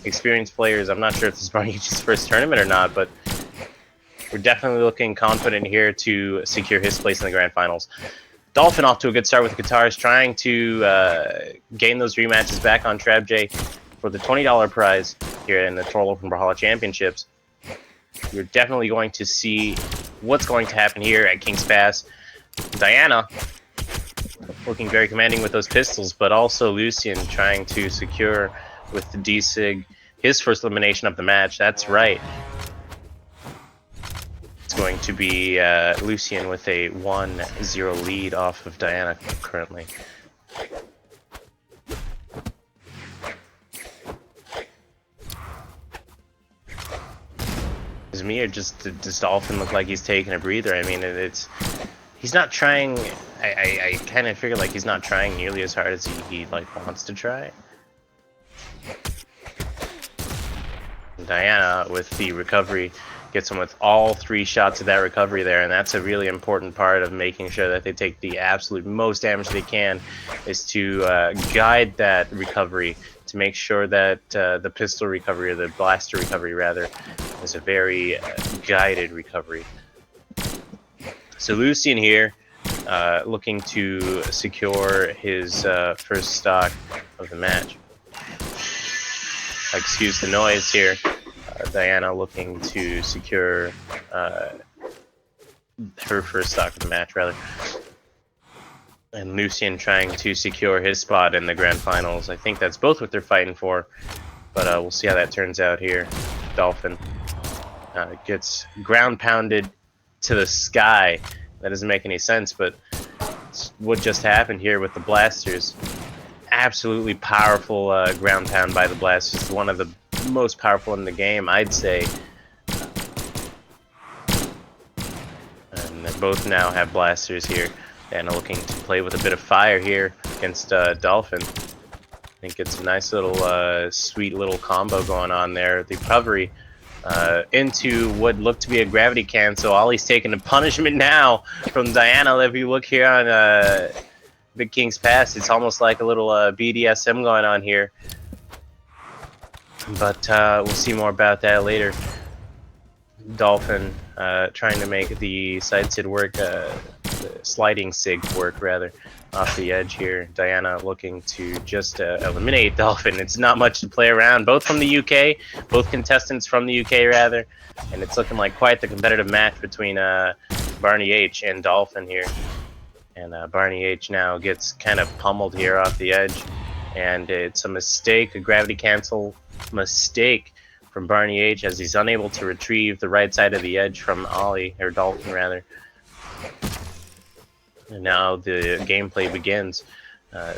experienced players. I'm not sure if this is BarnyH's first tournament or not, but we're definitely looking confident here to secure his place in the grand finals. Dolphin off to a good start with the guitars, trying to gain those rematches back on Trabje for the $20 prize here in the Torel from Brawlhalla Championships. You're definitely going to see what's going to happen here at King's Pass. Diana looking very commanding with those pistols, but also Lucian trying to secure with the D-Sig his first elimination of the match. That's right. It's going to be Lucian with a 1-0 lead off of Diana currently. Is me or does Dolphin look like he's taking a breather? I mean, he's not trying. I kind of figure like he's not trying nearly as hard as he like wants to try. Diana with the recovery gets him with all 3 shots of that recovery there, and that's a really important part of making sure that they take the absolute most damage they can, is to guide that recovery to make sure that the pistol recovery, or the blaster recovery rather, is a very guided recovery. So Lucian here looking to secure his first stock of the match. Excuse the noise here. Diana looking to secure her first stock of the match, rather. And Lucian trying to secure his spot in the grand finals. I think that's both what they're fighting for, but we'll see how that turns out here. Dolphin gets ground pounded to the sky. That doesn't make any sense, but what just happened here with the blasters. Absolutely powerful ground pound by the blasters. One of the most powerful in the game, I'd say. And they both now have blasters here. And looking to play with a bit of fire here against Dolphin. I think it's a nice little, sweet little combo going on there. The recovery into what looked to be a gravity cancel. Ollie's taking a punishment now from Diana. If you look here on Big King's Pass, it's almost like a little BDSM going on here. But we'll see more about that later. Dolphin trying to make the side SID work, the sliding SIG work rather, off the edge here. Diana looking to just eliminate Dolphin. It's not much to play around. Both from the UK, both contestants from the UK rather, and it's looking like quite the competitive match between BarnyH and Dolphin here. And BarnyH now gets kind of pummeled here off the edge, and it's a mistake, a gravity cancel mistake from BarnyH, as he's unable to retrieve the right side of the edge from Ollie, or Dolphin rather. And now the gameplay begins.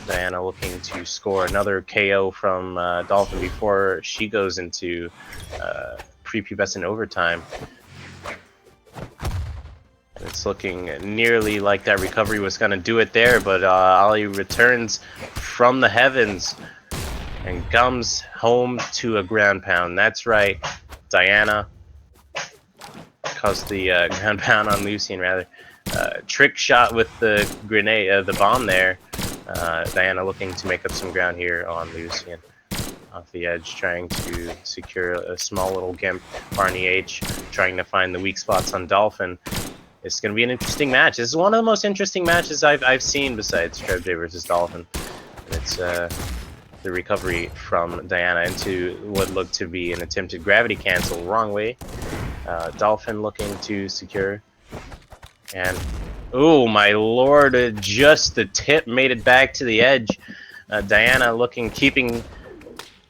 Diana looking to score another KO from Dolphin before she goes into prepubescent overtime. It's looking nearly like that recovery was going to do it there, but Ollie returns from the heavens and comes home to a ground pound. That's right, Diana caused the ground pound on Lucian, rather. Trick shot with the grenade, the bomb there. Diana looking to make up some ground here on Lucian. Off the edge, trying to secure a small little gimp. BarnyH trying to find the weak spots on Dolphin. It's going to be an interesting match. This is one of the most interesting matches I've seen besides Trabje versus Dolphin. And it's the recovery from Diana into what looked to be an attempted gravity cancel, wrong way. Dolphin looking to secure. And, oh my lord, just the tip made it back to the edge. Diana keeping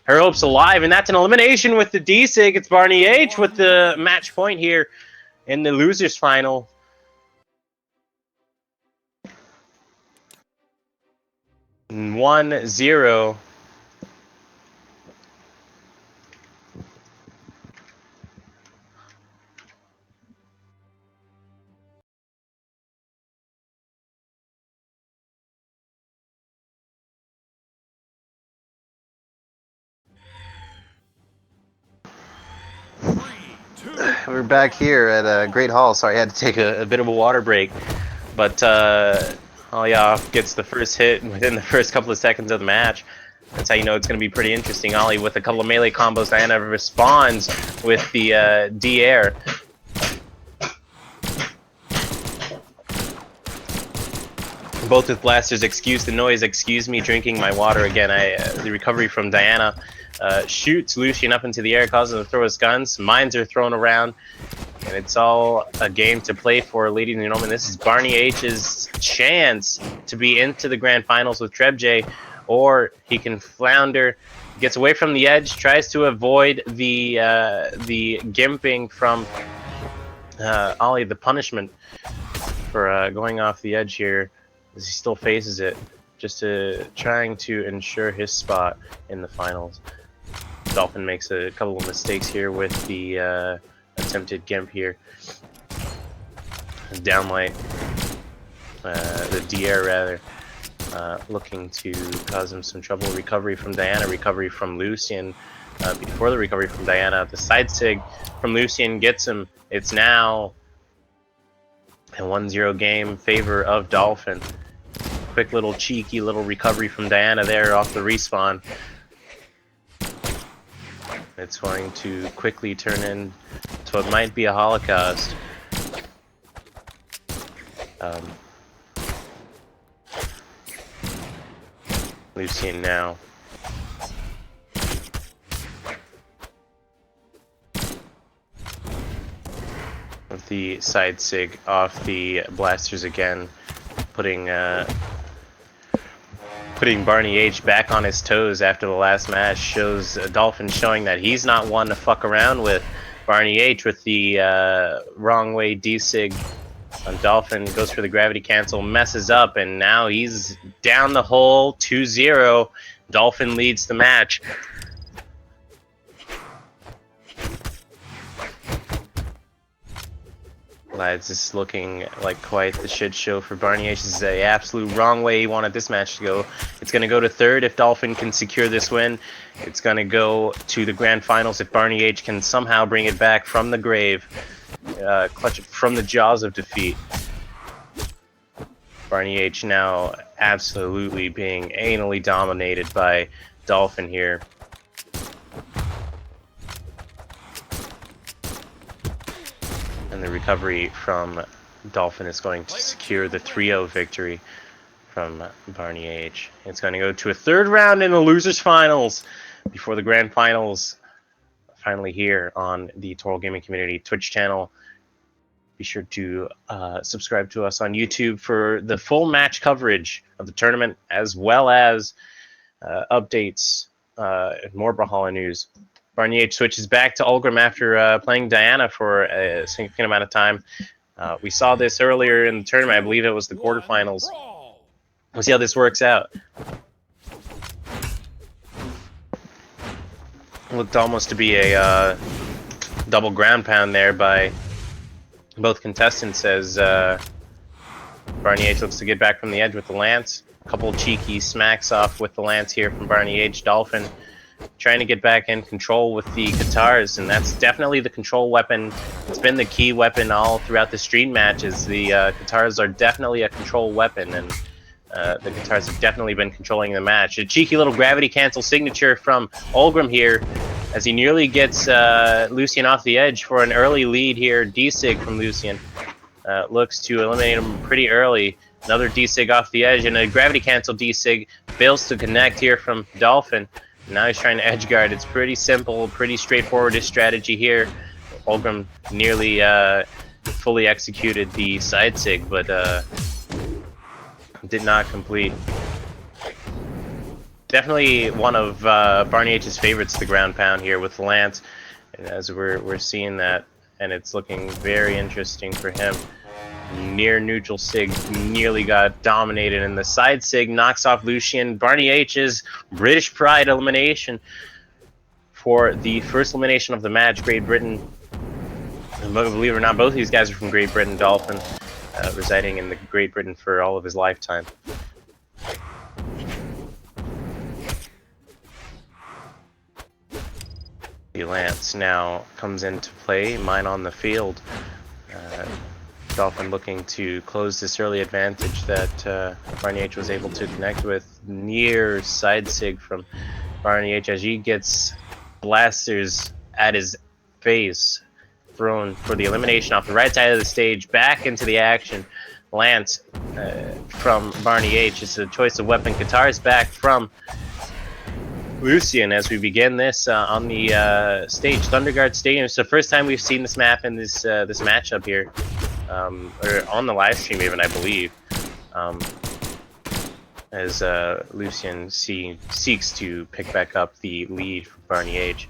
her hopes alive, and that's an elimination with the D-Sig. It's BarnyH with the match point here in the losers final. 1-0. We're back here at Great Hall. Sorry, I had to take a bit of a water break. But Ollie gets the first hit within the first couple of seconds of the match. That's how you know it's going to be pretty interesting. Ollie with a couple of melee combos. Diana responds with the D-air. Both with blasters. Excuse the noise. Excuse me drinking my water again. The recovery from Diana shoots Lucian up into the air, causes him to throw his guns. Mines are thrown around. And it's all a game to play for, ladies and gentlemen. This is BarnyH's chance to be into the grand finals with Trabje, or he can flounder, gets away from the edge, tries to avoid the gimping from Ollie, the punishment for going off the edge here, as he still faces it, just trying to ensure his spot in the finals. Dolphin makes a couple of mistakes here with the attempted gimp here. Downlight, the D-air rather, looking to cause him some trouble. Recovery from Diana, recovery from Lucian. Before the recovery from Diana, the side sig from Lucian gets him. It's now a 1-0 game, favor of Dolphin. Quick little cheeky little recovery from Diana there off the respawn. It's going to quickly turn into what might be a holocaust. Lucian now. With the side sig off the blasters again, putting BarnyH back on his toes after the last match. Shows Dolphin showing that he's not one to fuck around with. BarnyH with the wrong way D-sig on Dolphin, goes for the gravity cancel, messes up, and now he's down the hole, 2-0. Dolphin leads the match. Lads, this is looking like quite the shit show for BarnyH. This is the absolute wrong way he wanted this match to go. It's going to go to third if Dolphin can secure this win. It's going to go to the grand finals if BarnyH can somehow bring it back from the grave, clutch it from the jaws of defeat. BarnyH now absolutely being anally dominated by Dolphin here. And the recovery from Dolphin is going to secure the 3-0 victory from BarnyH. It's going to go to a third round in the losers finals before the grand finals finally here on the Torel Gaming Community Twitch channel. Be sure to subscribe to us on YouTube for the full match coverage of the tournament, as well as updates and more Brawlhalla news. BarnyH switches back to Ulgrim after playing Diana for a significant amount of time. We saw this earlier in the tournament. I believe it was the quarterfinals. We'll see how this works out. Looked almost to be a double ground pound there by both contestants, as BarnyH looks to get back from the edge with the lance. A couple cheeky smacks off with the lance here from BarnyH. Dolphin trying to get back in control with the guitars, and that's definitely the control weapon. It's been the key weapon all throughout the stream matches. The guitars are definitely a control weapon, and the guitars have definitely been controlling the match. A cheeky little gravity cancel signature from Ulgrim here, as he nearly gets Lucian off the edge for an early lead here. D-sig from Lucian looks to eliminate him pretty early. Another D-sig off the edge, and a gravity cancel D-sig fails to connect here from Dolphin. Now he's trying to edge guard. It's pretty simple, pretty straightforward, his strategy here. Ulgrim nearly fully executed the side sig, but did not complete. Definitely one of BarnyH's favorites, the ground pound here with the lance, and as we're seeing that, and it's looking very interesting for him. Near neutral Sig nearly got dominated, and the side Sig knocks off Lucian. BarnyH's British Pride elimination for the first elimination of the match. Great Britain, believe it or not, both of these guys are from Great Britain. Dolphin residing in the Great Britain for all of his lifetime. The Lance now comes into play, mine on the field. Dolphin looking to close this early advantage that BarnyH was able to connect with. Near side Sig from BarnyH as he gets blasters at his face, thrown for the elimination off the right side of the stage, back into the action. Lance from BarnyH. It's a choice of weapon. Qatar's back from Lucian as we begin this on the stage, Thunderguard Stadium. It's the first time we've seen this map in this this matchup here, or on the live stream even, I believe. As Lucian seeks to pick back up the lead for BarnyH.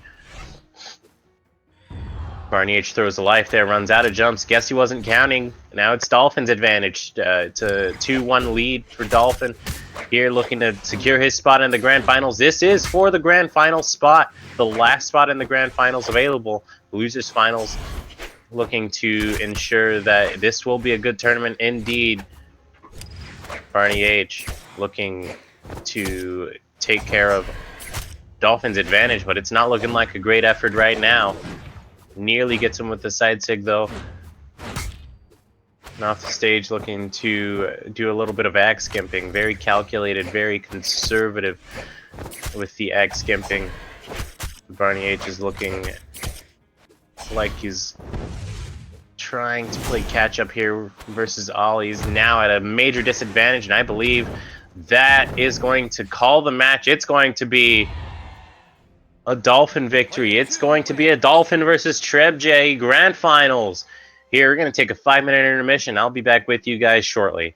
BarnyH throws a life there, runs out of jumps. Guess he wasn't counting. Now it's Dolphin's advantage. It's a 2-1 lead for Dolphin. Here looking to secure his spot in the grand finals. This is for the grand final spot. The last spot in the grand finals available. Losers finals, looking to ensure that this will be a good tournament indeed. BarnyH looking to take care of Dolphin's advantage, but it's not looking like a great effort right now. Nearly gets him with the side Sig though. And off the stage looking to do a little bit of ag skimping. Very calculated, very conservative with the ag skimping. BarnyH is looking like he's trying to play catch up here versus Ollie. He's now at a major disadvantage, and I believe that is going to call the match. It's going to be a Dolphin victory. It's going to be a Dolphin versus Trabje grand finals. Here, we're going to take a 5-minute intermission. I'll be back with you guys shortly.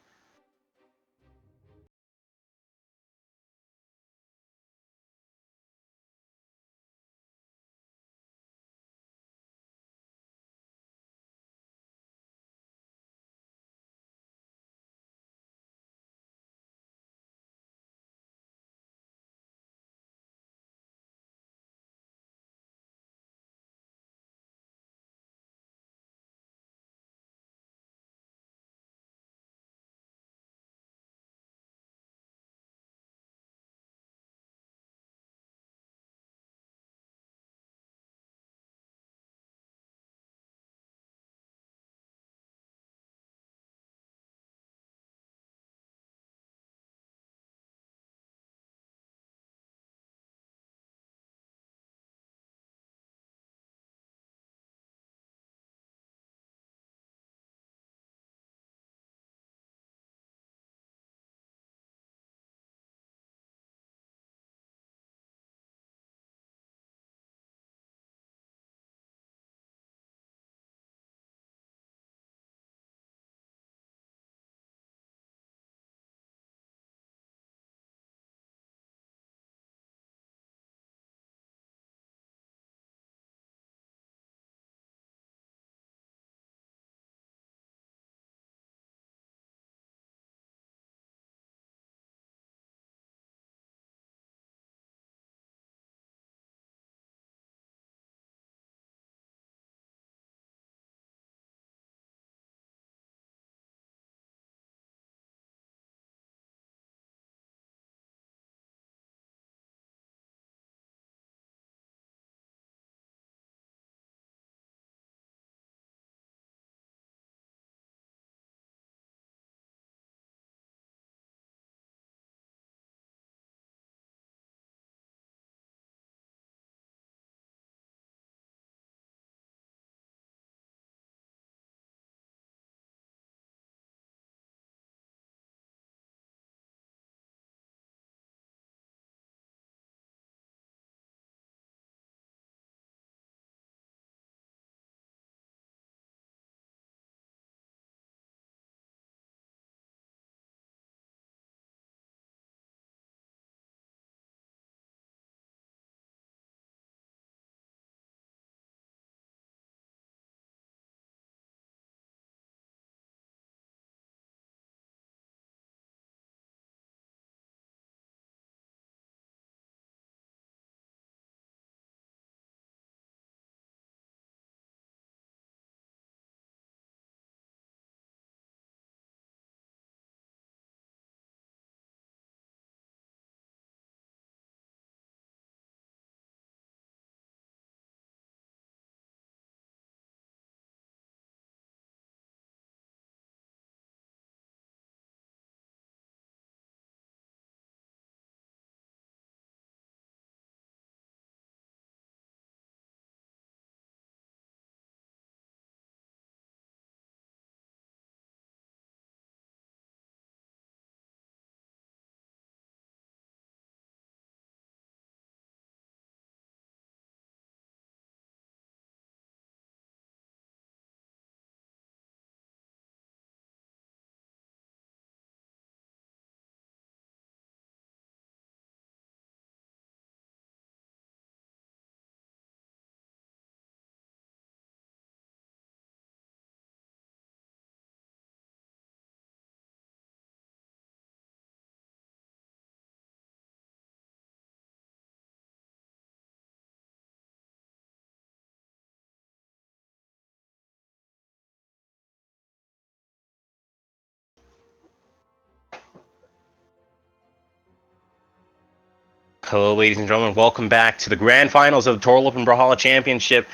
Hello, ladies and gentlemen. Welcome back to the grand finals of the Torel Open Brawlhalla Championship.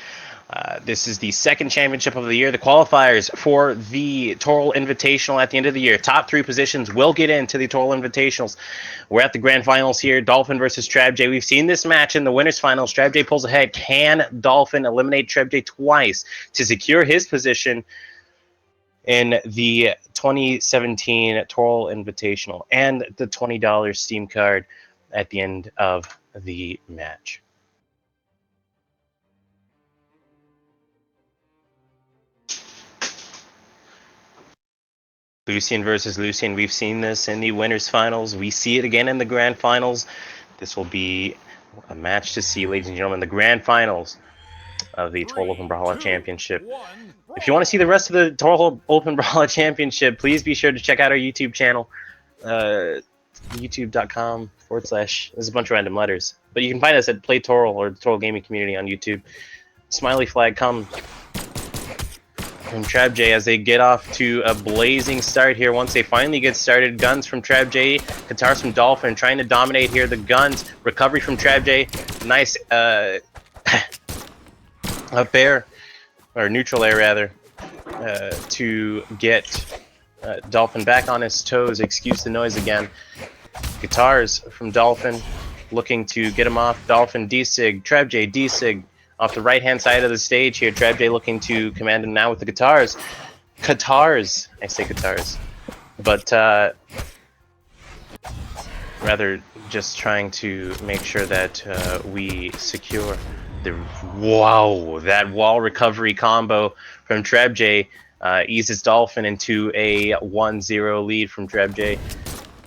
This is the second championship of the year. The qualifiers for the Torel Invitational at the end of the year. Top 3 positions will get into the Torel Invitationals. We're at the grand finals here. Dolphin versus Trabje. We've seen this match in the winners finals. Trabje pulls ahead. Can Dolphin eliminate Trabje twice to secure his position in the 2017 Torel Invitational and the $20 Steam card at the end of the match? Lucian versus Lucian. We've seen this in the winners finals. We see it again in the grand finals. This will be a match to see, ladies and gentlemen, the grand finals of the Torel Open Brawlhalla Championship. If you want to see the rest of the Torel Open Brawlhalla Championship, please be sure to check out our YouTube channel. YouTube.com/. There's a bunch of random letters, but you can find us at Play Torel or the Torel Gaming Community on YouTube. Smiley flag come from Trabje as they get off to a blazing start here. Once they finally get started, guns from Trabje, guitars from Dolphin, trying to dominate here. The guns, recovery from Trabje, nice up air, or neutral air rather, to get Dolphin back on his toes. Excuse the noise again. Guitars from Dolphin, looking to get him off. Dolphin D-Sig, Trabje D-Sig off the right-hand side of the stage here. Trabje looking to command him now with the guitars. Guitars, I say guitars, but rather just trying to make sure that we secure the... Wow, that wall recovery combo from Trabje eases Dolphin into a 1-0 lead from Trabje.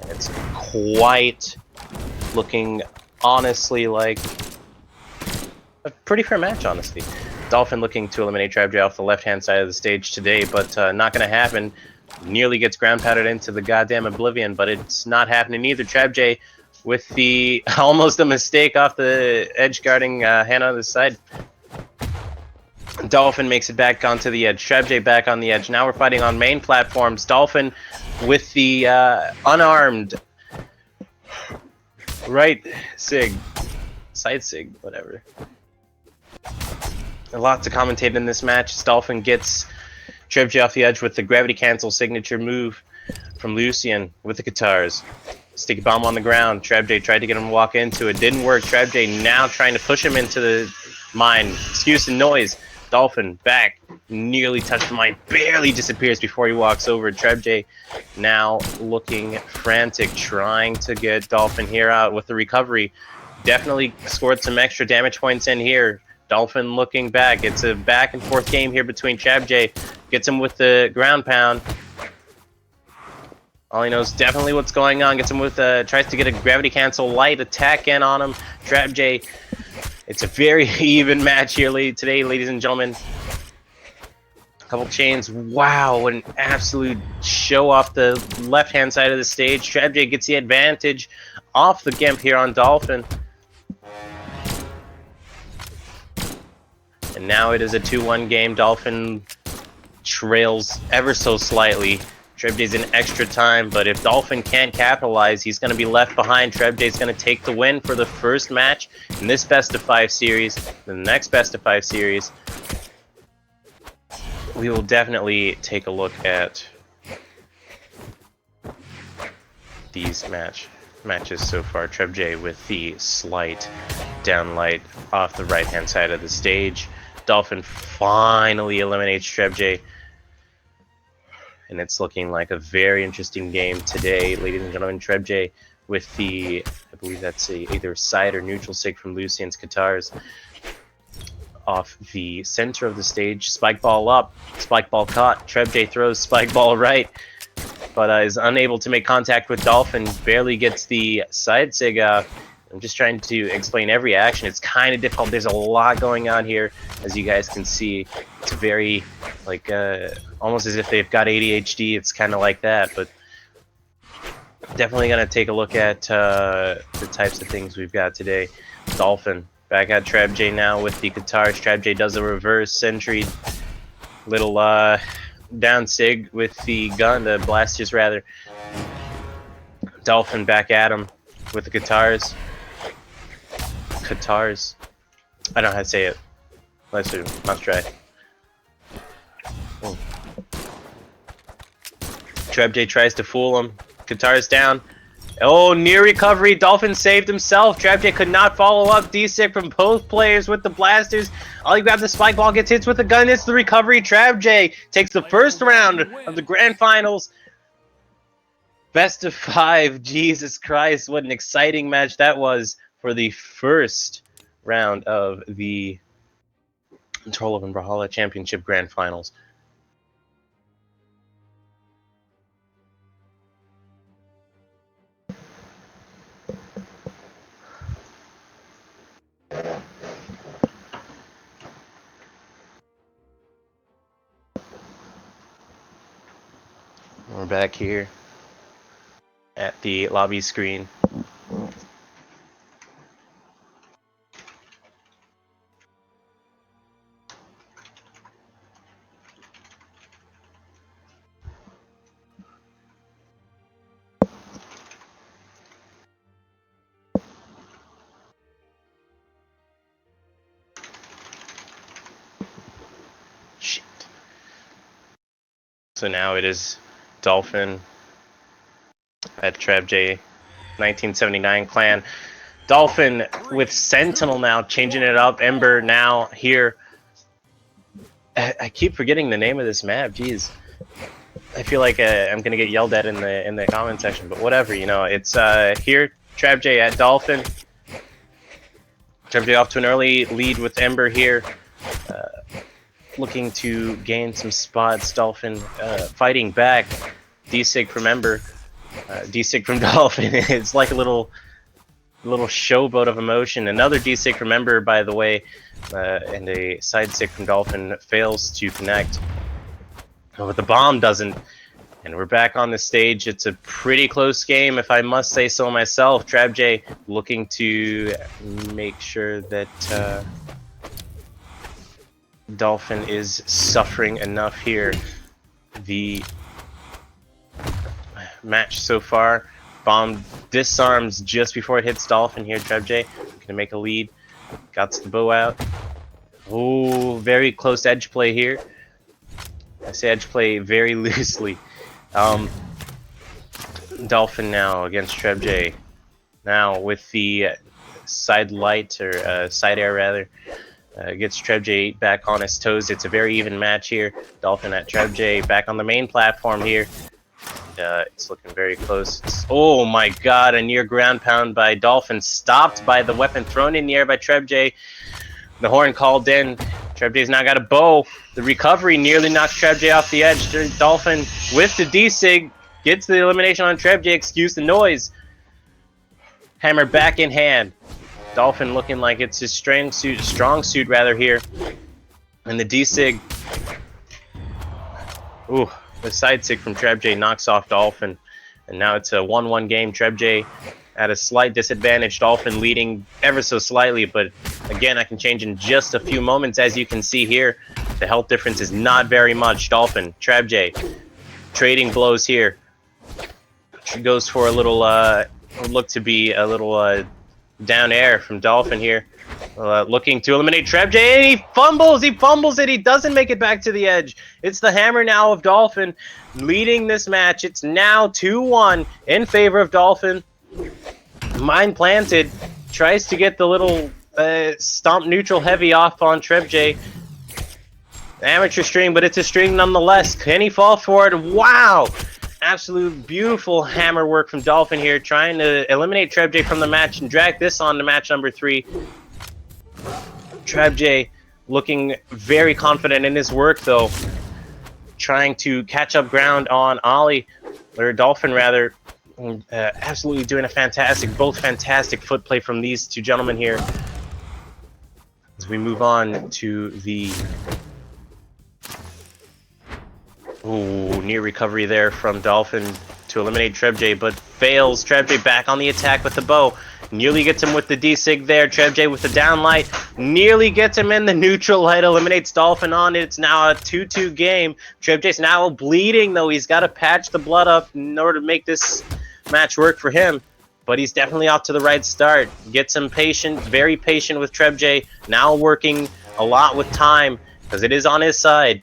And it's quite looking, honestly, like a pretty fair match, honestly. Dolphin looking to eliminate Trabje off the left-hand side of the stage today, but not going to happen. Nearly gets ground pounded into the goddamn oblivion, but it's not happening either. Trabje with the almost a mistake off the edge guarding Hannah on the side. Dolphin makes it back onto the edge. Trabje back on the edge. Now we're fighting on main platforms. Dolphin with the unarmed right sig, side sig, whatever. A lot to commentate in this match. Dolphin gets Trabje off the edge with the gravity cancel signature move from Lucian with the guitars. Sticky bomb on the ground. Trabje tried to get him to walk into it. Didn't work. Trabje now trying to push him into the mine. Excuse the noise. Dolphin back. Nearly touched the mine. Barely disappears before he walks over. Trabje now looking frantic, trying to get Dolphin here out with the recovery. Definitely scored some extra damage points in here. Dolphin looking back. It's a back and forth game here between Trabje. Gets him with the ground pound. All he knows definitely what's going on. Gets him with tries to get a gravity cancel light attack in on him. Trabje. It's a very even match here today, ladies and gentlemen. A couple chains. Wow, an absolute show off the left-hand side of the stage. Trabje gets the advantage off the Gimp here on Dolphin. And now it is a 2-1 game. Dolphin trails ever so slightly. Trabje's in extra time, but if Dolphin can't capitalize, he's going to be left behind. Trabje's going to take the win for the first match in this best-of-5 series. The next best-of-5 series, we will definitely take a look at these matches so far. Trabje with the slight downlight off the right-hand side of the stage. Dolphin finally eliminates Trabje. And it's looking like a very interesting game today, ladies and gentlemen. Trabje with the, I believe that's either side or neutral sig from Lucian's guitars. Off the center of the stage, spike ball up, spike ball caught. Trabje throws spike ball right, but is unable to make contact with Dolphin. Barely gets the side sig out. I'm just trying to explain every action. It's kind of difficult. There's a lot going on here, as you guys can see. It's very, like, almost as if they've got ADHD. It's kind of like that, but definitely going to take a look at the types of things we've got today. Dolphin back at Trabje now with the guitars. Trabje does a reverse sentry, little down sig with the gun, the blasters rather. Dolphin back at him with the guitars. Qatar's. I don't know how to say it. Let's try. Oh. Trabje tries to fool him. Qatar's down. Oh, near recovery. Dolphin saved himself. Trabje could not follow up. D-Sig from both players with the blasters. Ollie grabs the spike ball, gets hits with the gun. It's the recovery. Trabje takes the first round of the grand finals. Best of 5. Jesus Christ, what an exciting match that was for the first round of the Torel and Brawlhalla Championship Grand Finals. We're back here at the lobby screen. Shit. So now it is Dolphin at Trabje 1979 clan. Dolphin with Sentinel now, changing it up. Ember now here. I keep forgetting the name of this map. Jeez, I feel like I'm gonna get yelled at in the comment section, but whatever. You know, it's here. Trabje at Dolphin. Trabje off to an early lead with Ember here. Looking to gain some spots. Dolphin fighting back. D-Sig from Ember. D-Sig from Dolphin. It's like a little showboat of emotion. Another D-Sig from Ember, by the way, and a side stick from Dolphin fails to connect. But the bomb doesn't. And we're back on the stage. It's a pretty close game, if I must say so myself. Trabje looking to make sure that Dolphin is suffering enough here. The match so far, bomb disarms just before it hits Dolphin here. Trabje gonna make a lead, got the bow out. Oh, very close edge play here. I say edge play very loosely. Dolphin now against Trabje, now with the side light, or side air rather. Gets Trabje back on his toes. It's a very even match here. Dolphin at Trabje back on the main platform here. It's looking very close. Oh my god, a near ground pound by Dolphin, stopped by the weapon thrown in the air by Trabje. The horn called in. Trabje's now got a bow. The recovery nearly knocks Trabje off the edge. Dolphin with the D-Sig gets the elimination on Trabje. Excuse the noise. Hammer back in hand. Dolphin looking like it's his strong suit rather here. And the D-Sig. Ooh, the side sig from Trabje knocks off Dolphin. And now it's a 1-1 game. Trabje at a slight disadvantage. Dolphin leading ever so slightly, but again, I can change in just a few moments. As you can see here, the health difference is not very much. Dolphin, Trabje, trading blows here. Goes for a little, look to be a little down air from Dolphin here. Looking to eliminate Trabje, and he fumbles it, he doesn't make it back to the edge. It's the hammer now of Dolphin leading this match. It's now 2-1 in favor of Dolphin. Mind planted, tries to get the little stomp neutral heavy off on Trabje. Amateur string, but it's a string nonetheless. Can he fall for it? Wow! Absolute beautiful hammer work from Dolphin here, trying to eliminate Trabje from the match and drag this on to match number 3. Trabje looking very confident in his work, though. Trying to catch up ground on Ollie, or Dolphin rather. Absolutely doing a both fantastic foot play from these two gentlemen here. As we move on to the near recovery there from Dolphin to eliminate Trabje, but fails. Trabje back on the attack with the bow. Nearly gets him with the D-Sig there. Trabje with the down light. Nearly gets him in the neutral light. Eliminates Dolphin on it. It's now a 2-2 game. Trabje's now bleeding, though. He's got to patch the blood up in order to make this match work for him. but he's definitely off to the right start. Gets him patient, very patient with Trabje. Now working a lot with time because it is on his side.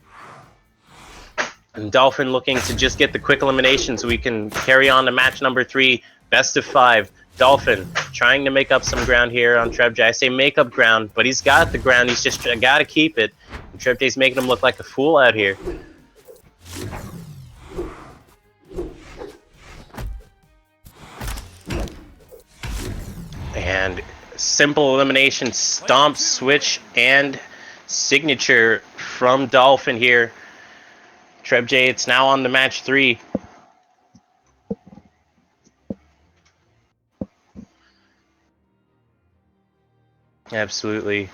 And Dolphin looking to just get the quick elimination so we can carry on to match number 3, best of 5. Dolphin trying to make up some ground here on Trabje. I say make up ground, but he's got the ground. He's just got to keep it. And Trabje's making him look like a fool out here. And simple elimination, stomp, switch, and signature from Dolphin here. Trabje, it's now on to match 3. Absolutely.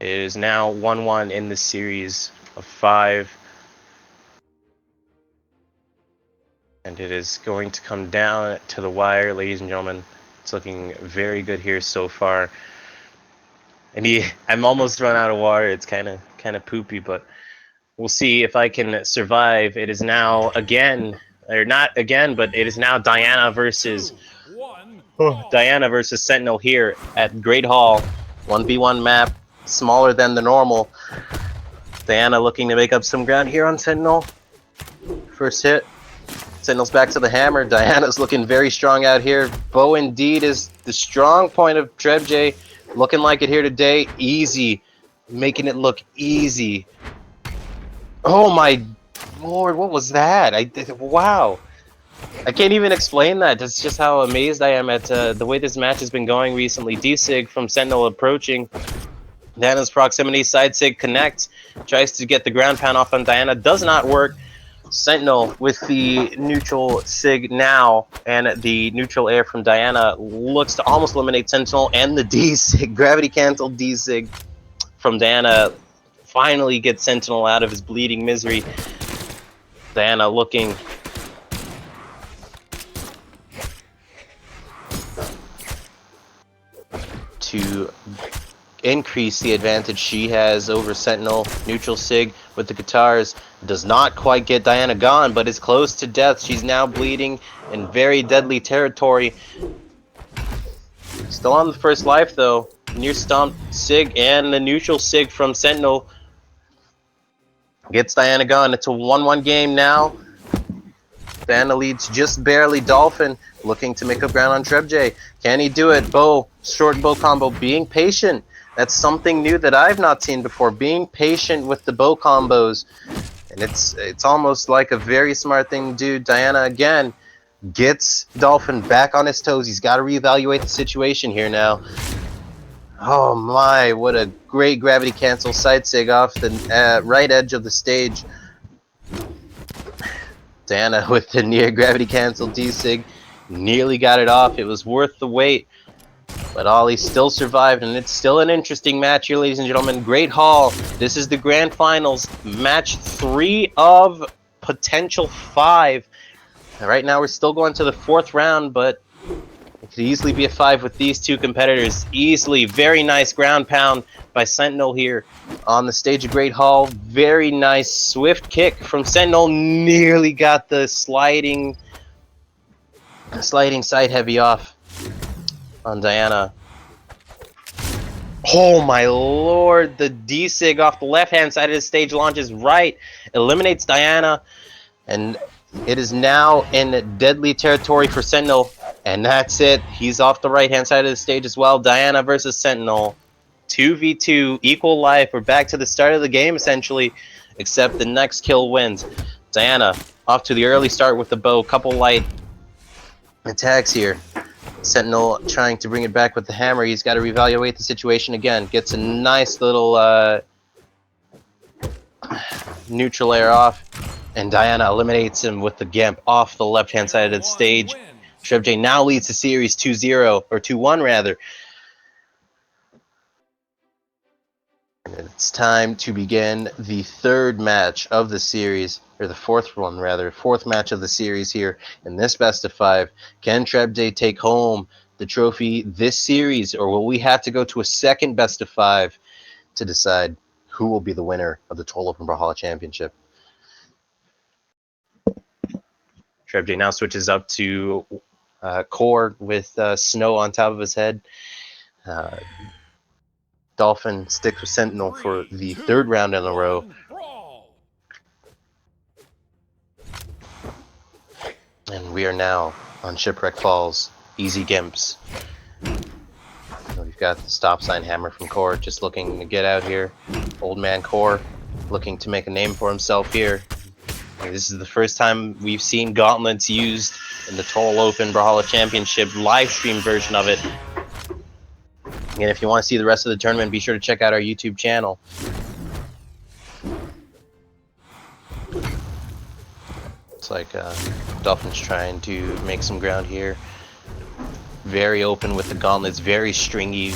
It is now 1-1 in the series of 5. And it is going to come down to the wire, ladies and gentlemen. It's looking very good here so far. And I'm almost run out of water. It's kind of poopy, but we'll see if I can survive. It is now again, or not again, but it is now Diana versus Sentinel here at Great Hall. 1v1 map, smaller than the normal. Diana looking to make up some ground here on Sentinel. First hit. Sentinel's back to the hammer. Diana's looking very strong out here. Bow indeed is the strong point of Trabje. Looking like it here today. Easy. Making it look easy. Oh my lord, what was that? Wow. I can't even explain that. That's just how amazed I am at the way this match has been going recently. D-Sig from Sentinel approaching. Diana's proximity, side Sig connects. Tries to get the ground pound off on Diana. Does not work. Sentinel with the neutral Sig now, and the neutral air from Diana looks to almost eliminate Sentinel, and the D-Sig, gravity canceled D-Sig from Diana finally gets Sentinel out of his bleeding misery. Diana looking to increase the advantage she has over Sentinel. Neutral Sig with the guitars does not quite get Diana gone, but is close to death. She's now bleeding in very deadly territory. Still on the first life though. Near stomp Sig, and the neutral Sig from Sentinel gets Diana gone. It's a 1-1 game now. Diana leads just barely. Dolphin looking to make up ground on Trabje. Can he do it? Bow, short bow combo, being patient. That's something new that I've not seen before. Being patient with the bow combos. And it's almost like a very smart thing to do. Diana again gets Dolphin back on his toes. He's got to reevaluate the situation here now. Oh my, what a great gravity cancel side Sig off the right edge of the stage. Diana with the near gravity cancel D-Sig nearly got it off. It was worth the wait. But Ollie still survived, and it's still an interesting match here, ladies and gentlemen. Great Hall. This is the grand finals, match 3 of potential 5. Right now we're still going to the 4th round, but it could easily be a 5 with these two competitors. Easily. Very nice ground pound by Sentinel here on the stage of Great Hall. Very nice swift kick from Sentinel. Nearly got the sliding side heavy off on Diana. Oh my lord, the D-Sig off the left-hand side of the stage launches right, eliminates Diana, and it is now in deadly territory for Sentinel, and that's it. He's off the right-hand side of the stage as well. Diana versus Sentinel, 2v2, equal life. We're back to the start of the game, essentially, except the next kill wins. Diana off to the early start with the bow, couple light attacks here. Sentinel trying to bring it back with the hammer. He's got to reevaluate the situation again. Gets a nice little neutral air off, and Diana eliminates him with the Gamp off the left-hand side of the stage. Trabje now leads the series 2-0, or 2-1 rather. And it's time to begin the 3rd match of the series, or the 4th one rather, 4th match of the series here in this best of 5. Can Trabje take home the trophy this series, or will we have to go to a second best of 5 to decide who will be the winner of the Torel Brawlhalla Championship? Trabje now switches up to Core with Snow on top of his head. Dolphin sticks with Sentinel for the third round in a row. Brawl. And we are now on Shipwreck Falls. Easy Gimps. We've got the stop sign hammer from Core just looking to get out here. Old man Core looking to make a name for himself here. And this is the first time we've seen gauntlets used in the Torel Open Brawlhalla Championship live stream version of it. And if you want to see the rest of the tournament, be sure to check out our YouTube channel. Looks like Dolphin's trying to make some ground here. Very open with the gauntlets, very stringy,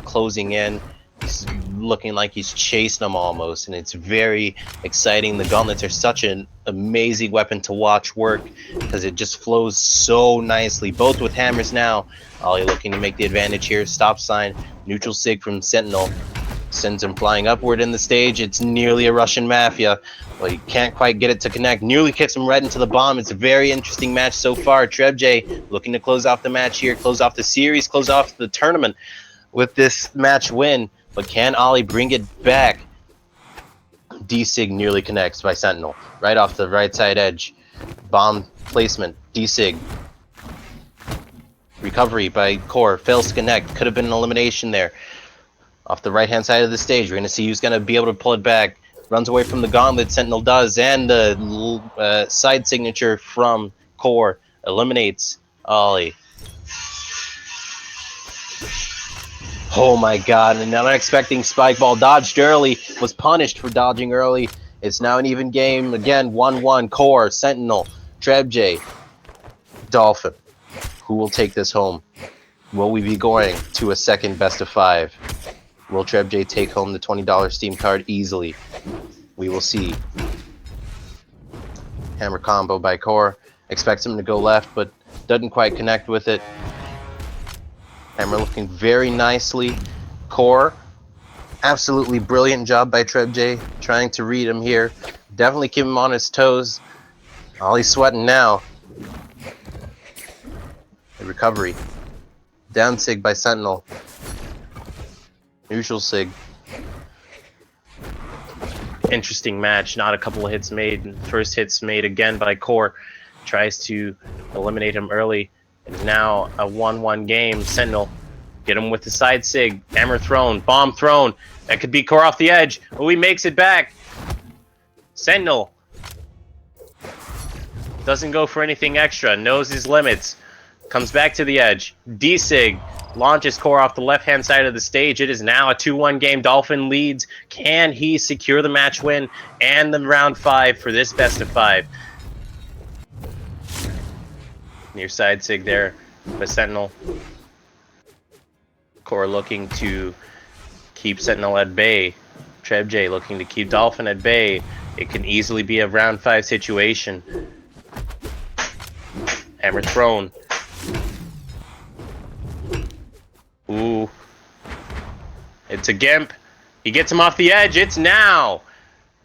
closing in. He's looking like he's chasing them almost, and it's very exciting. The gauntlets are such an amazing weapon to watch work because it just flows so nicely. Both with hammers now. Ollie looking to make the advantage here. Stop sign, neutral sig from Sentinel. Sends him flying upward in the stage. It's nearly a Russian Mafia. Well, he can't quite get it to connect. Nearly kicks him right into the bomb. It's a very interesting match so far. Trabje looking to close off the match here, close off the series, close off the tournament with this match win. But can Ollie bring it back? D-Sig nearly connects by Sentinel. Right off the right side edge. Bomb placement. D-Sig. Recovery by Core. Fails to connect. Could have been an elimination there. Off the right-hand side of the stage. We're going to see who's going to be able to pull it back. Runs away from the gauntlet. Sentinel does. And the side signature from Core eliminates Ollie. Oh my god, an unexpected spike ball dodged early, was punished for dodging early. It's now an even game. Again, 1-1, Core, Sentinel, Trabje, Dolphin. Who will take this home? Will we be going to a second best of 5? Will Trabje take home the $20 Steam card easily? We will see. Hammer combo by Core. Expects him to go left, but doesn't quite connect with it. Hammer looking very nicely. Core, absolutely brilliant job by Trabje, trying to read him here. Definitely keep him on his toes. Ollie's sweating now. The recovery. Down sig by Sentinel. Neutral sig. Interesting match. Not a couple of hits made. First hits made again by Core. Tries to eliminate him early. It's now a 1-1 game. Sentinel, get him with the side sig. Hammer thrown, bomb thrown. That could be Core off the edge. Oh, he makes it back. Sentinel doesn't go for anything extra. Knows his limits. Comes back to the edge. D-Sig launches Core off the left-hand side of the stage. It is now a 2-1 game. Dolphin leads. Can he secure the match win and the round 5 for this best of 5? Near side sig there by Sentinel. Core looking to keep Sentinel at bay. Trabje looking to keep Dolphin at bay. It can easily be a round 5 situation. Hammer thrown. Ooh. It's a Gimp. He gets him off the edge. It's now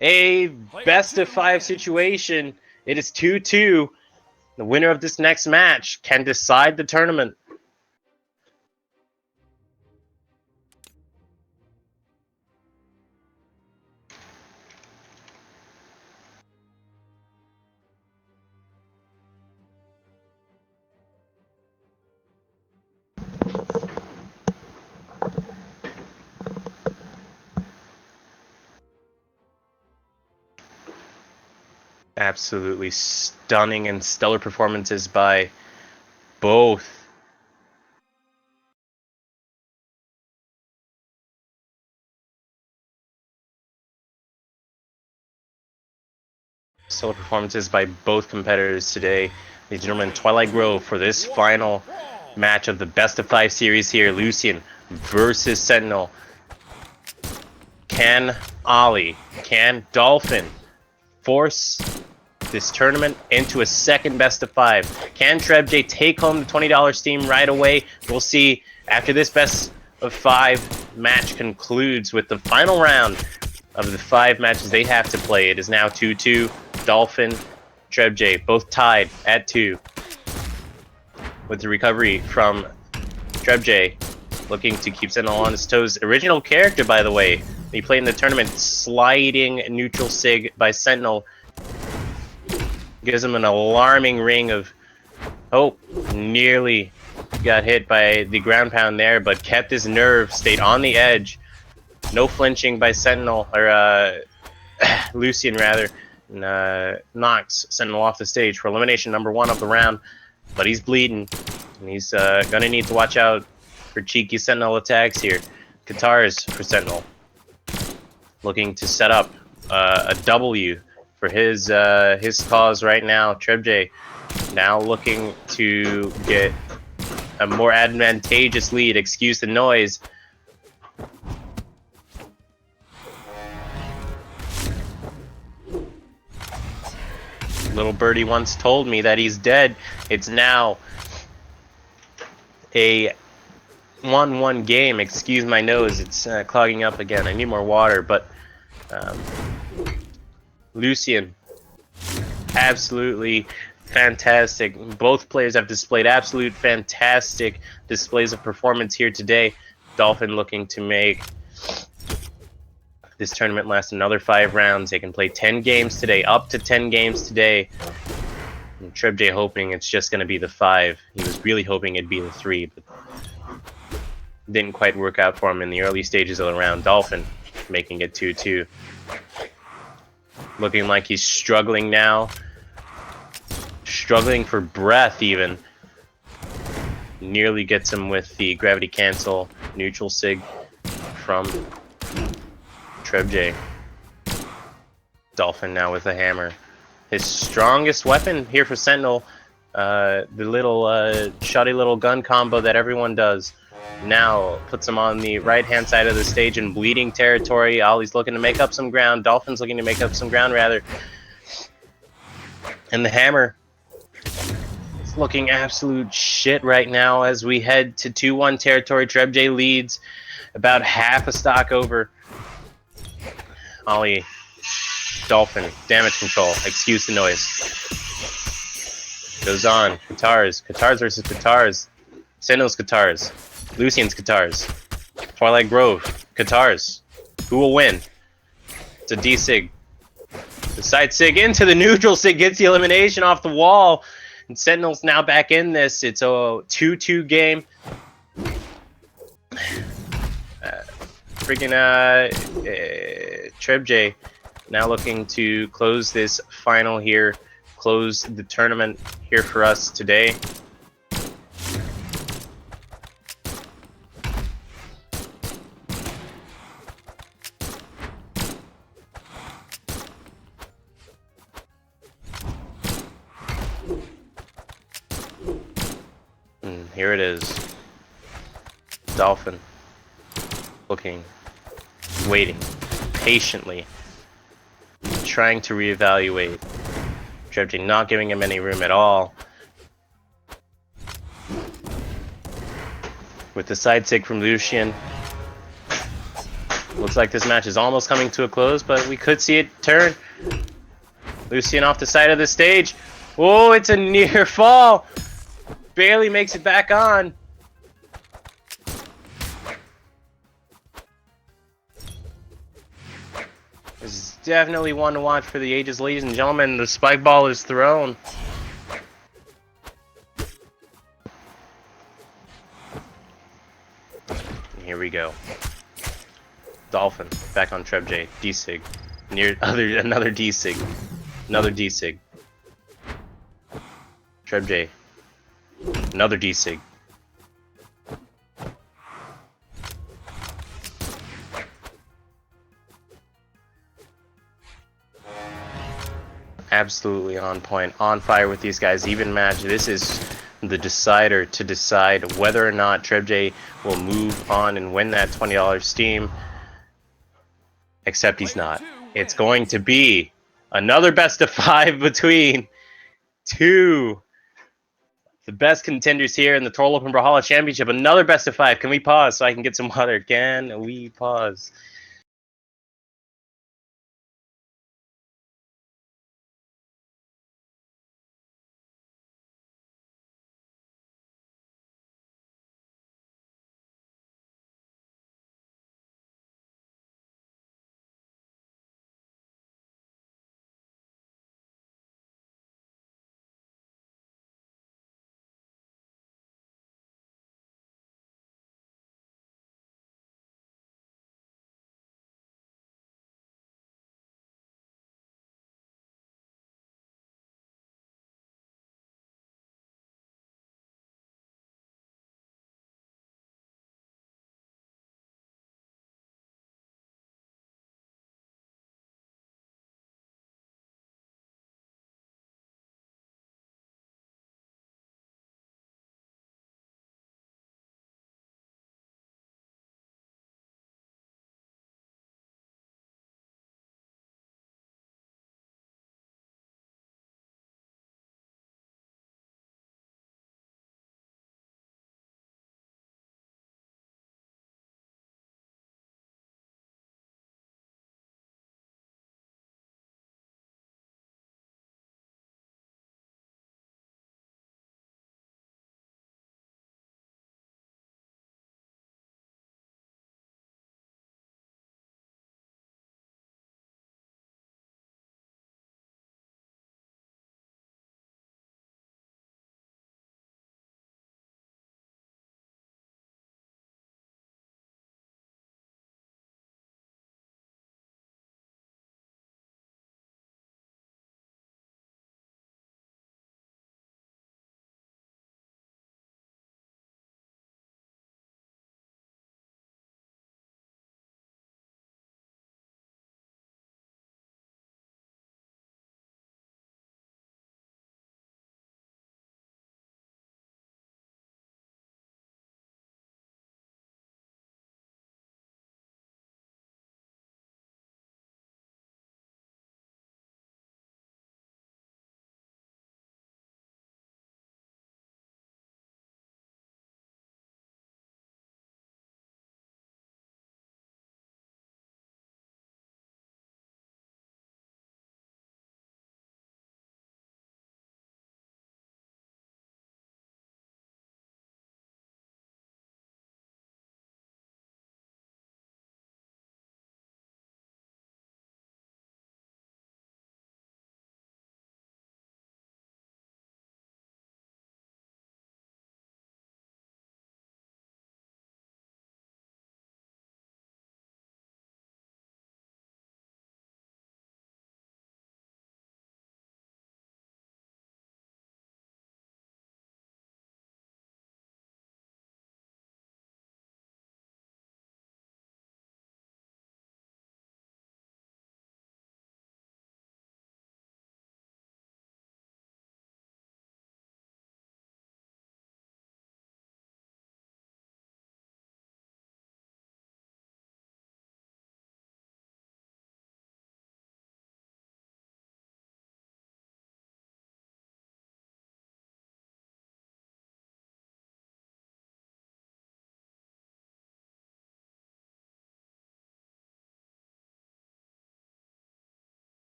a best of 5 situation. It is 2-2. The winner of this next match can decide the tournament. Absolutely stunning and stellar performances by both. Stellar performances by both competitors today. Ladies and gentlemen, Twilight Grove for this final match of the best of 5 series here. Lucian versus Sentinel. Can Ollie, can Dolphin force this tournament into a second best of 5? Can Trabje take home the $20 Steam right away? We'll see after this best of 5 match concludes with the final round of the 5 matches they have to play. It is now 2-2. Dolphin Trabje, both tied at 2. With the recovery from Trabje, looking to keep Sentinel on his toes. Original character, by the way. He played in the tournament, sliding neutral sig by Sentinel. Gives him an alarming ring of hope. Nearly got hit by the ground pound there, but kept his nerve, stayed on the edge. No flinching by Sentinel, or Lucian rather. And, knocks Sentinel off the stage for elimination number 1 of the round. But he's bleeding, and he's gonna need to watch out for cheeky Sentinel attacks here. Guitars for Sentinel. Looking to set up a W for his cause right now. Trabje now looking to get a more advantageous lead. Excuse the noise. Little birdie once told me that he's dead. It's now a 1-1 game. Excuse my nose, it's clogging up again. I need more water. But Lucian, absolutely fantastic. Both players have displayed absolute fantastic displays of performance here today. Dolphin looking to make this tournament last another 5 rounds. They can play 10 games today, up to 10 games today. And Trabje hoping it's just going to be the 5. He was really hoping it'd be the 3, but didn't quite work out for him in the early stages of the round. Dolphin making it 2-2. Looking like he's struggling now. Struggling for breath even. Nearly gets him with the gravity cancel neutral sig from Trabje. Dolphin now with a hammer. His strongest weapon here for Sentinel. The little shoddy little gun combo that everyone does. Now puts him on the right-hand side of the stage in bleeding territory. Ollie's looking to make up some ground. Dolphin's looking to make up some ground, rather. And the hammer is looking absolute shit right now as we head to 2-1 territory. Trabje leads about half a stock over. Ollie, Dolphin, damage control. Excuse the noise. Goes on. Guitars. Guitars versus guitars. Sentinel's guitars. Lucian's guitars. Twilight Grove. Guitars. Who will win? It's a D-Sig. The side Sig into the neutral Sig gets the elimination off the wall. And Sentinel's now back in this. It's a 2-2 game. Trabje now looking to close this final here. Close the tournament here for us today. And here it is. Dolphin looking, waiting, patiently, trying to reevaluate. Trabje not giving him any room at all. With the side sig from Lucian. Looks like this match is almost coming to a close, but we could see it turn. Lucian off the side of the stage. Oh, it's a near fall. Barely makes it back on. This is definitely one to watch for the ages, ladies and gentlemen. The spike ball is thrown. And here we go. Dolphin back on Trabje. D-Sig. Another D-Sig. Another D-Sig. Trabje. Another D-Sig. Absolutely on point, on fire with these guys. Even match. This is the decider to decide whether or not Trabje will move on and win that $20 Steam. Except he's not. It's going to be another best of 5 between two the best contenders here in the Torel Open Brawlhalla Championship. Another best of 5. Can we pause so I can get some water? Can we pause?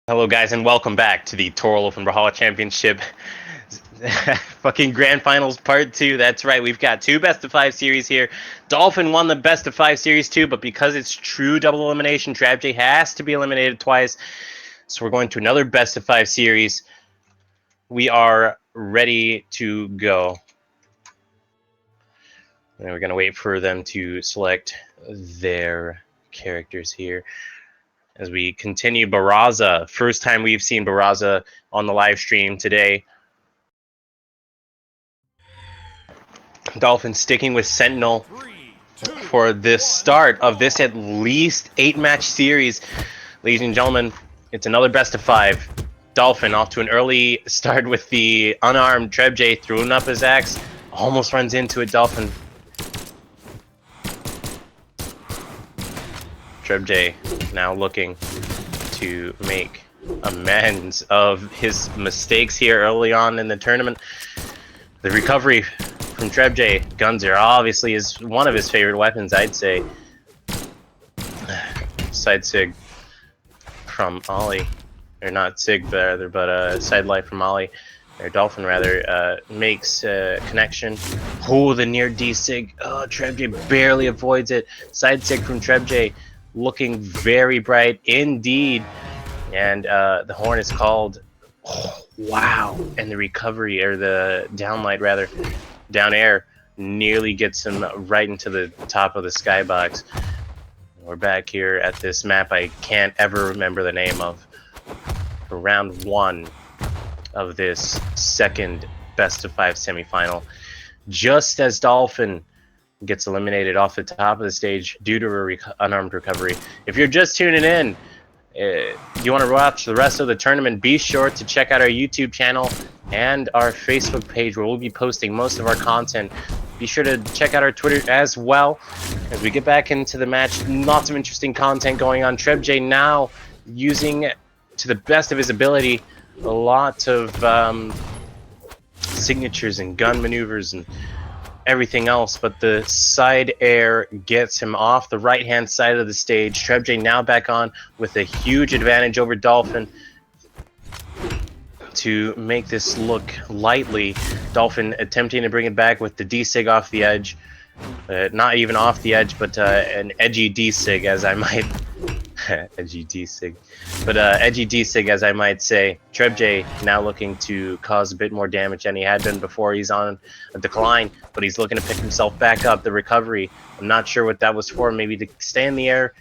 Hello, guys, and welcome back to the Torel and Brawlhalla Championship fucking Grand Finals Part 2. That's right, we've got two best-of-5 series here. Dolphin won the best-of-5 series too, but because it's true double elimination, Trabje has to be eliminated twice. So we're going to another best-of-5 series. We are ready to go. And we're going to wait for them to select their characters here. As we continue Barraza, first time we've seen Barraza on the live stream today. Dolphin sticking with Sentinel for the start of this at least 8-match series. Ladies and gentlemen, it's another best of 5. Dolphin off to an early start with the unarmed Trabje throwing up his axe. Almost runs into it, Dolphin. Trabje now looking to make amends of his mistakes here early on in the tournament. The recovery from Trabje, guns are obviously is one of his favorite weapons, I'd say. Side sig from Ollie, or not sig rather, but side light from Ollie, or Dolphin rather, makes a connection. Oh, the near D sig. Oh, Trabje barely avoids it. Side sig from Trabje, looking very bright indeed, and the horn is called. Oh, wow, and the recovery, or the downlight rather, down air, nearly gets him right into the top of the skybox. We're back here at this map I can't ever remember the name of, for round 1 of this second best of 5 semifinal. Just as Dolphin gets eliminated off the top of the stage due to a unarmed recovery. If you're just tuning in, you want to watch the rest of the tournament, be sure to check out our YouTube channel and our Facebook page where we'll be posting most of our content. Be sure to check out our Twitter as well as we get back into the match. Lots of interesting content going on. Trabje now using, to the best of his ability, a lot of signatures and gun maneuvers and everything else, but the side air gets him off the right-hand side of the stage. Trabje now back on with a huge advantage over Dolphin to make this look lightly. Dolphin attempting to bring it back with the D-Sig off the edge. Not even off the edge, but an edgy D-Sig, as I might... edgy D-Sig. But edgy D-Sig, as I might say. Trabje now looking to cause a bit more damage than he had been before. He's on a decline, but he's looking to pick himself back up. The recovery, I'm not sure what that was for. Maybe to stay in the air.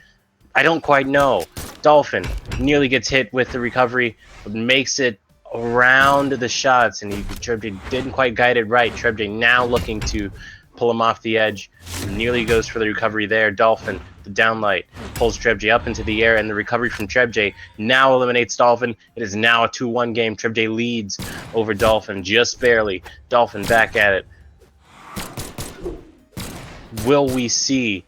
I don't quite know. Dolphin nearly gets hit with the recovery, but makes it around the shots, and Trabje didn't quite guide it right. Trabje now looking to pull him off the edge. Nearly goes for the recovery there. Dolphin, the downlight, pulls Trabje up into the air, and the recovery from Trabje now eliminates Dolphin. It is now a 2-1 game. Trabje leads over Dolphin just barely. Dolphin back at it. Will we see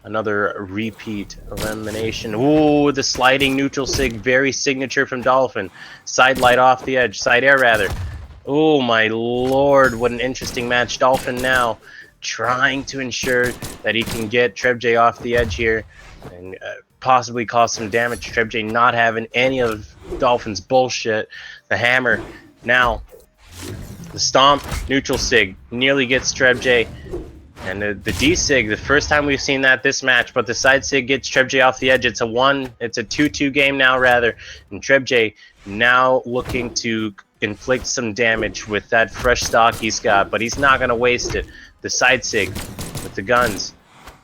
another repeat elimination? Ooh, the sliding neutral sig, very signature from Dolphin. Side light off the edge, side air rather. Oh my lord, what an interesting match. Dolphin now trying to ensure that he can get Trabje off the edge here and possibly cause some damage. Trabje not having any of Dolphin's bullshit. The hammer now, the stomp, neutral sig, nearly gets Trabje. And the D-Sig, the first time we've seen that this match, but the side Sig gets Trabje off the edge. It's a 2-2 game now, rather. And Trabje now looking to inflict some damage with that fresh stock he's got, but he's not going to waste it. The side Sig with the guns.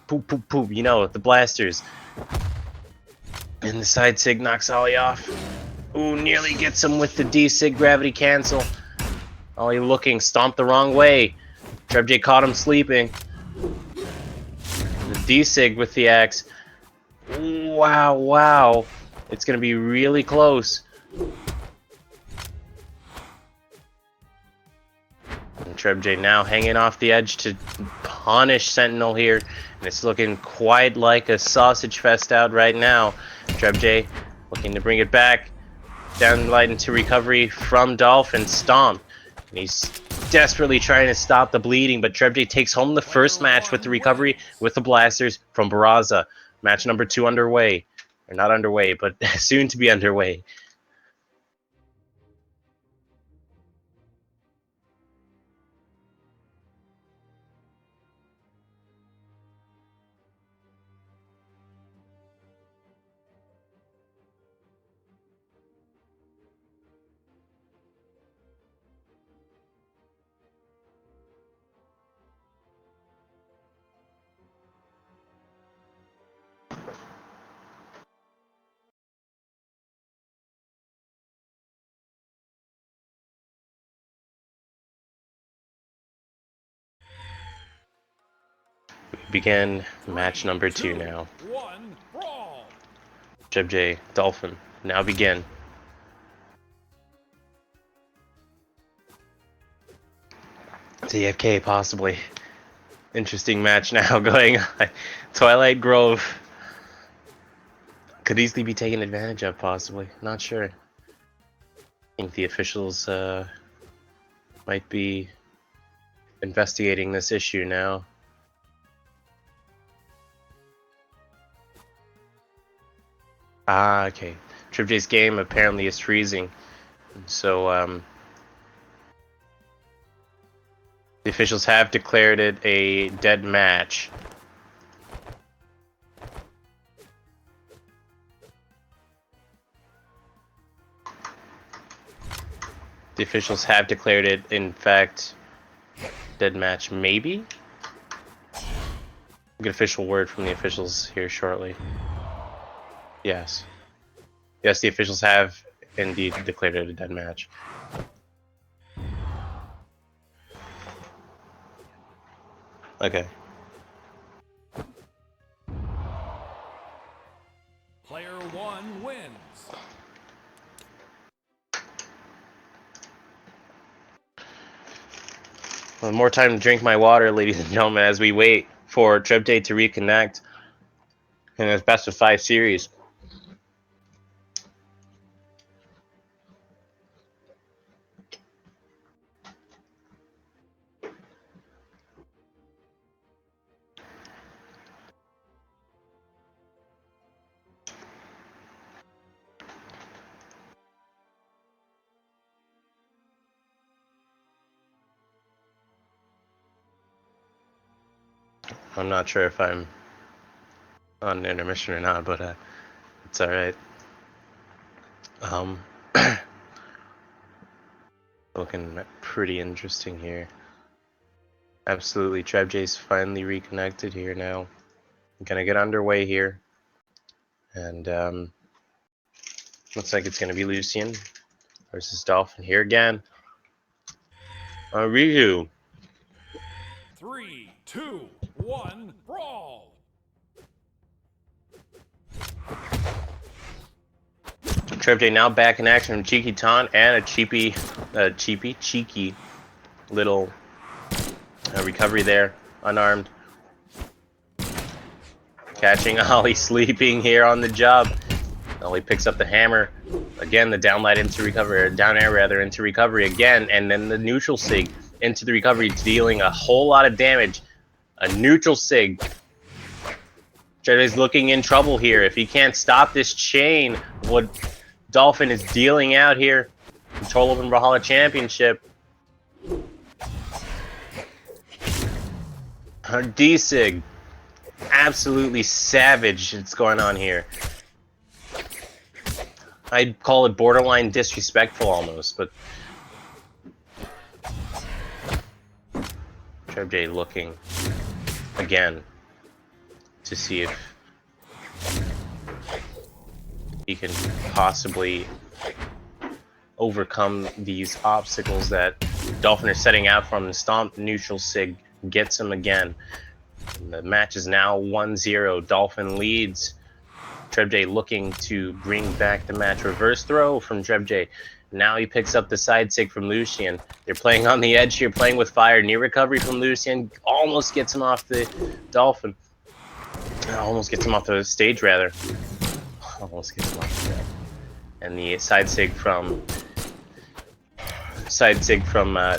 Poop, poop, poop, you know, the blasters. And the side Sig knocks Ollie off. Ooh, nearly gets him with the D-Sig gravity cancel. Ollie looking, stomped the wrong way. Trabje caught him sleeping. The D-Sig with the axe. Wow, wow. It's going to be really close. And Trabje now hanging off the edge to punish Sentinel here. And it's looking quite like a sausage fest out right now. Trabje looking to bring it back. Downlight into recovery from Dolphin. Stomp. And he's desperately trying to stop the bleeding, but Trabje takes home the first match with the recovery with the blasters from Barraza. Match number 2 underway. Or not underway, but soon to be underway. begin match number 2 now. 1, brawl. Trabje, Dolphin, now begin. TFK possibly. Interesting match now going on. Twilight Grove could easily be taken advantage of, possibly. Not sure. I think the officials might be investigating this issue now. Ah, okay. Trabje's game apparently is freezing. So, the officials have declared it a dead match. The officials have declared it, in fact, dead match, maybe? We'll get official word from the officials here shortly. Yes. Yes, the officials have indeed declared it a dead match. Okay. Player 1 wins. Well, more time to drink my water, ladies and gentlemen, as we wait for Trabje to reconnect in his best of 5 series. I'm not sure if I'm on intermission or not, but it's alright. Looking pretty interesting here. Absolutely, Trabje's finally reconnected here now. I'm gonna get underway here. And looks like it's gonna be Lucian versus Dolphin here again. Ryu. 3, 2, 1, brawl. Trabje now back in action from Imtytan and a cheeky little recovery there, unarmed. Catching Ollie sleeping here on the job. Ollie picks up the hammer. Again, the down light into recovery, or down air rather, into recovery again, and then the neutral sig into the recovery, dealing a whole lot of damage. A neutral sig. Trabje's looking in trouble here. If he can't stop this chain, what Dolphin is dealing out here in Torel and Brawlhalla Championship. D-Sig. Absolutely savage what's going on here. I'd call it borderline disrespectful almost, but Trabje looking again to see if he can possibly overcome these obstacles that Dolphin are setting out from. Stomp neutral sig gets him again. And the match is now 1-0. Dolphin leads. Trabje looking to bring back the match. Reverse throw from Trabje. Now he picks up the side sig from Lucian. They're playing on the edge here, playing with fire. Near recovery from Lucian. Almost gets him off the Dolphin. Almost gets him off the stage, rather. Almost gets him off the stage. And the side sig from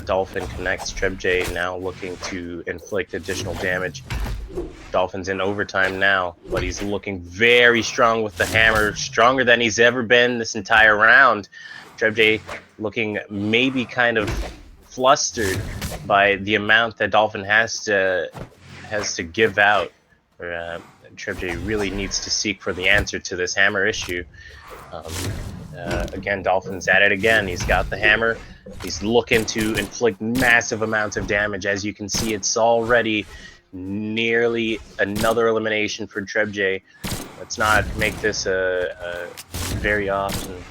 Dolphin connects. Trabje now looking to inflict additional damage. Dolphin's in overtime now, but he's looking very strong with the hammer, stronger than he's ever been this entire round. Trabje looking maybe kind of flustered by the amount that Dolphin has to give out. Trabje really needs to seek for the answer to this hammer issue. Again, Dolphin's at it again. He's got the hammer. He's looking to inflict massive amounts of damage. As you can see, it's already nearly another elimination for Trabje. Let's not make this a very often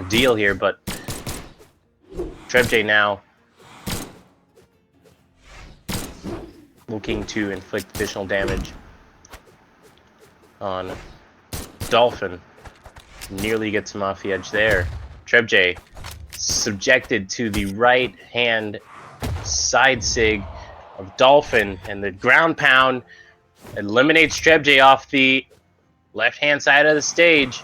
deal here, but Trabje now looking to inflict additional damage on Dolphin. Nearly gets him off the edge there. Trabje subjected to the right hand side sig of Dolphin, and the ground pound eliminates Trabje off the left hand side of the stage.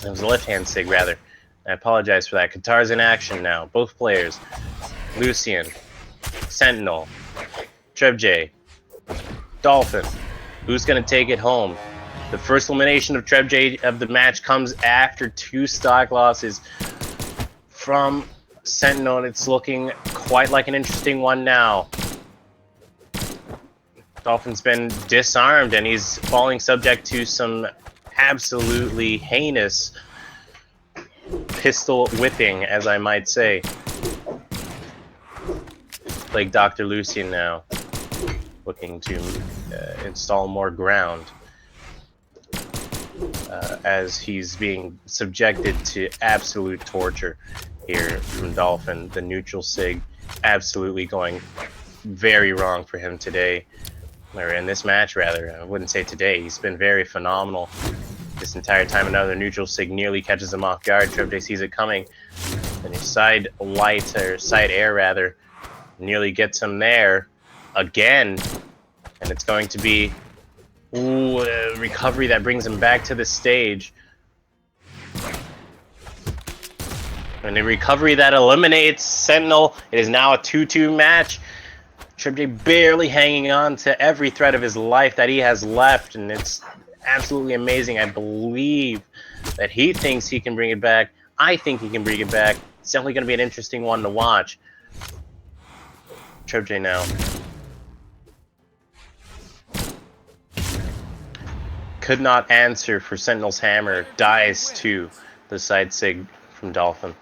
It was a left hand sig rather. I apologize for that. Qatar's in action now. Both players. Lucian, Sentinel, Trabje, Dolphin. Who's going to take it home? The first elimination of Trabje of the match comes after 2 stock losses from Sentinel, and it's looking quite like an interesting one now. Dolphin's been disarmed, and he's falling subject to some absolutely heinous pistol whipping, as I might say. Like Dr. Lucian now, looking to install more ground. As he's being subjected to absolute torture here from Dolphin. The neutral sig absolutely going very wrong for him today, or in this match rather. I wouldn't say today. He's been very phenomenal this entire time. Another neutral sig nearly catches him off guard. Trabje sees it coming, and his side light, or side air rather, nearly gets him there again, and it's going to be a recovery that brings him back to the stage. And a recovery that eliminates Sentinel. It is now a 2-2 match. Trabje barely hanging on to every thread of his life that he has left, and it's absolutely amazing. I believe that he thinks he can bring it back. I think he can bring it back. It's definitely going to be an interesting one to watch. Trabje now. Could not answer for Sentinel's hammer. Dies to the side sig from Dolphin.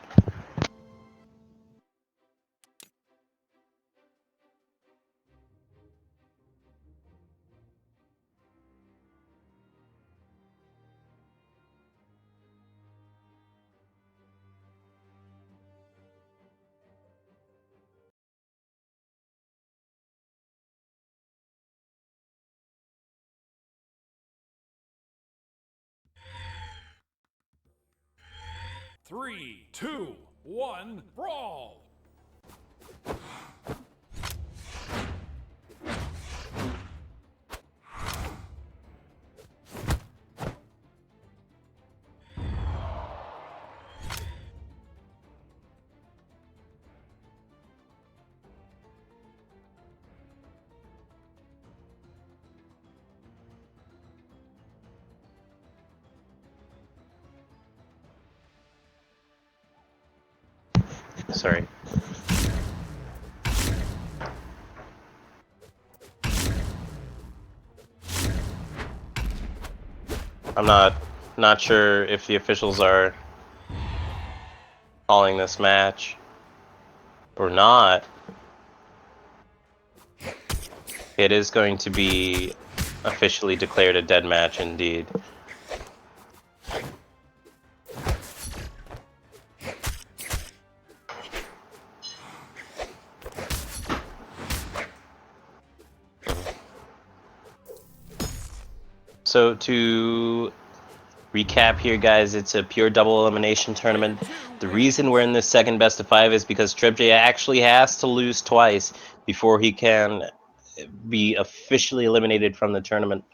Three, two, one, brawl! Sorry. I'm not sure if the officials are calling this match or not. It is going to be officially declared a dead match indeed. So to recap here, guys, it's a pure double elimination tournament. The reason we're in this second best of 5 is because Trabje actually has to lose twice before he can be officially eliminated from the tournament.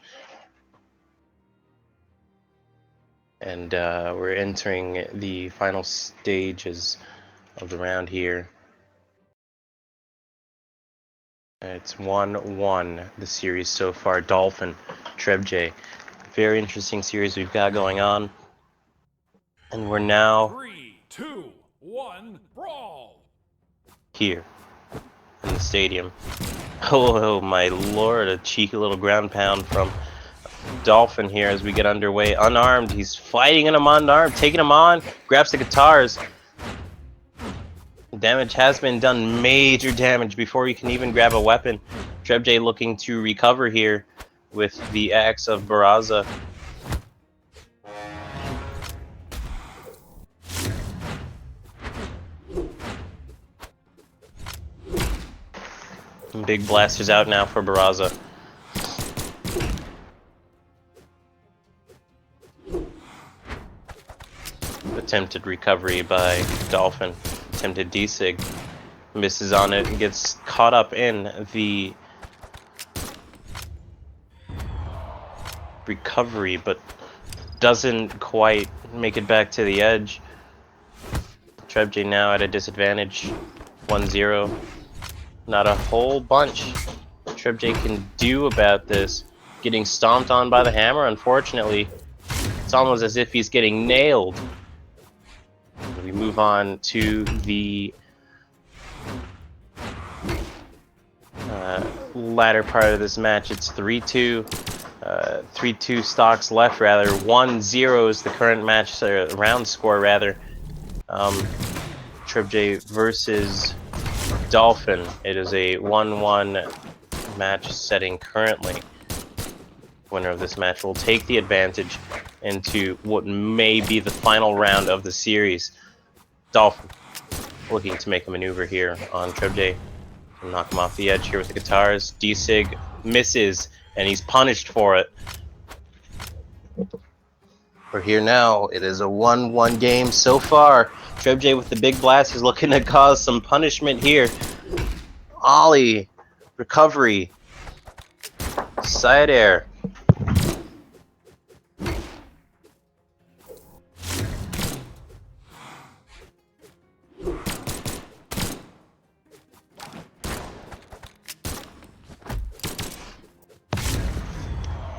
And we're entering the final stages of the round here. It's 1-1, the series so far. Dolphin, Trabje. Very interesting series we've got going on. And we're now 3, 2, 1, brawl! Here in the stadium. Oh my lord, a cheeky little ground pound from Dolphin here as we get underway. Unarmed, he's fighting him unarmed, taking him on, grabs the guitars. Damage has been done, major damage before he can even grab a weapon. Trabje looking to recover here with the axe of Baraza. Big blasters out now for Barraza. Attempted recovery by Dolphin. Attempted D-Sig. Misses on it and gets caught up in the recovery, but doesn't quite make it back to the edge. Trabje now at a disadvantage. 1-0. Not a whole bunch Trabje can do about this. Getting stomped on by the hammer, unfortunately. It's almost as if he's getting nailed. We move on to the latter part of this match. It's 3-2. 3-2 stocks left, rather. 1-0 is the current match, round score, rather. Trabje versus Dolphin. It is a 1-1 match setting currently. Winner of this match will take the advantage into what may be the final round of the series. Dolphin looking to make a maneuver here on Trabje. Knock him off the edge here with the guitars. D-Sig misses, and he's punished for it. We're here now. It is a 1-1 game so far. Trabje with the big blast is looking to cause some punishment here. Ollie, recovery, side air.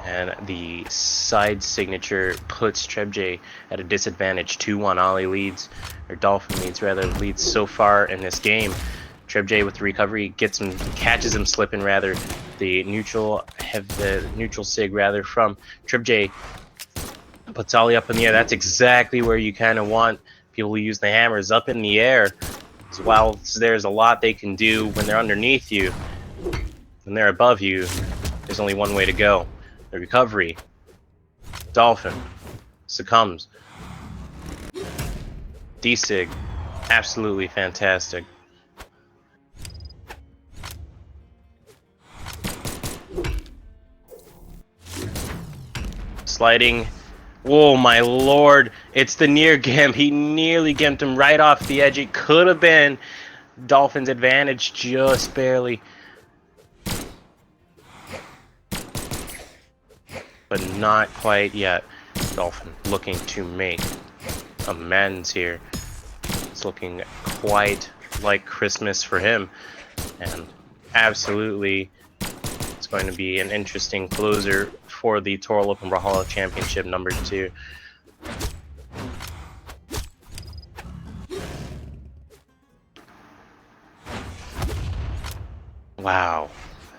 And the side signature puts Trabje at a disadvantage. 2-1. Ollie leads, or Dolphin leads rather, leads so far in this game. Trabje with the recovery gets him, catches him slipping rather. The neutral sig rather from Trabje. Puts Ollie up in the air. That's exactly where you kind of want people to use the hammers, up in the air. As well, there's a lot they can do when they're underneath you. When they're above you, there's only one way to go. The recovery. Dolphin succumbs. D-Sig, absolutely fantastic. Sliding. Oh my lord, it's the near gimp. He nearly gimped him right off the edge. It could have been Dolphin's advantage, just barely. But not quite yet. Dolphin looking to make amends here. It's looking quite like Christmas for him. And absolutely, it's going to be an interesting closer for the Torel and Brawlhalla Championship number 2. Wow.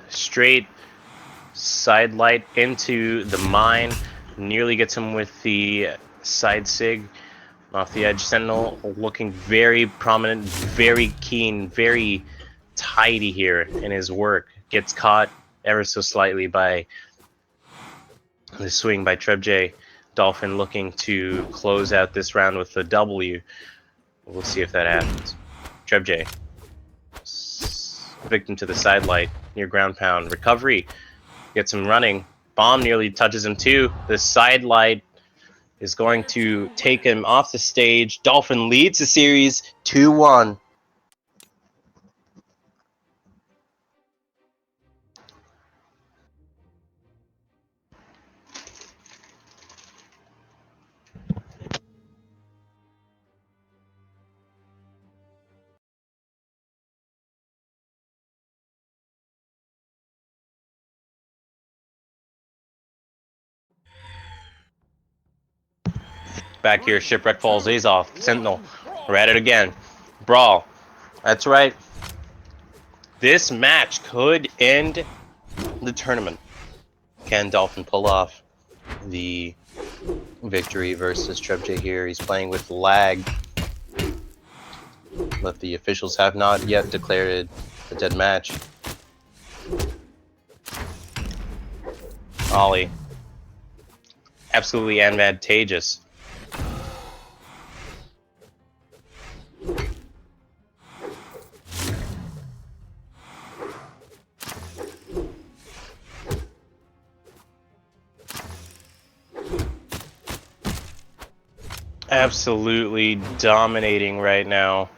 Straight side light into the mine. Nearly gets him with the side sig off the edge. Sentinel looking very prominent, very keen, very tidy here in his work. Gets caught ever so slightly by the swing by Trabje. Dolphin looking to close out this round with a W. We'll see if that happens. Trabje. Victim to the side light. Near ground pound. Recovery. Gets him running. Bomb nearly touches him too. The side light is going to take him off the stage. Dolphin leads the series 2-1. Back here, Shipwreck falls Azov. Sentinel. We're at it again. Brawl. That's right. This match could end the tournament. Can Dolphin pull off the victory versus Trabje here? He's playing with lag. But the officials have not yet declared it a dead match. Ollie. Absolutely advantageous. absolutely dominating right now.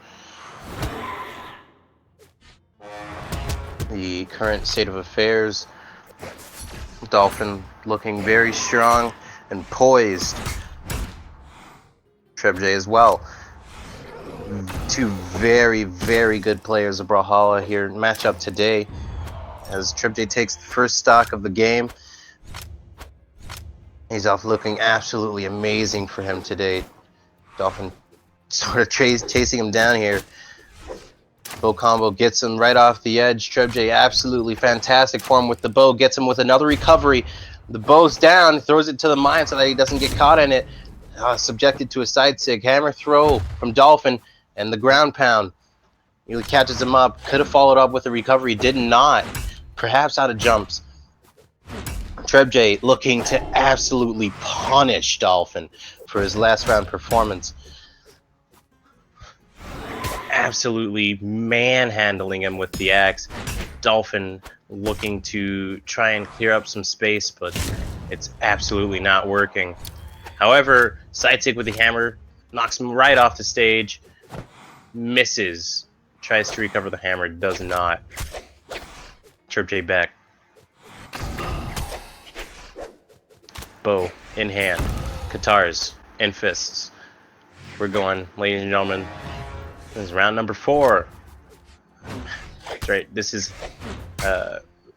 The current state of affairs, Dolphin looking very strong and poised. Trabje as well. Two very, very good players of Brawlhalla here match up today as Trabje takes the first stock of the game. He's off looking absolutely amazing for him today. Dolphin sort of chasing him down here. Bow combo gets him right off the edge. Trabje absolutely fantastic form with the bow. Gets him with another recovery. The bow's down. Throws it to the mine so that he doesn't get caught in it. Subjected to a side sig. Hammer throw from Dolphin and the ground pound. He catches him up. Could have followed up with a recovery. Did not. Perhaps out of jumps. Trabje looking to absolutely punish Dolphin for his last round performance. Absolutely manhandling him with the axe. Dolphin looking to try and clear up some space, but it's absolutely not working. However, side stick with the hammer knocks him right off the stage. Misses. Tries to recover the hammer. Does not. Trabje back. Bow in hand. Katars in fists. We're going, ladies and gentlemen. This is round number 4. That's right. This is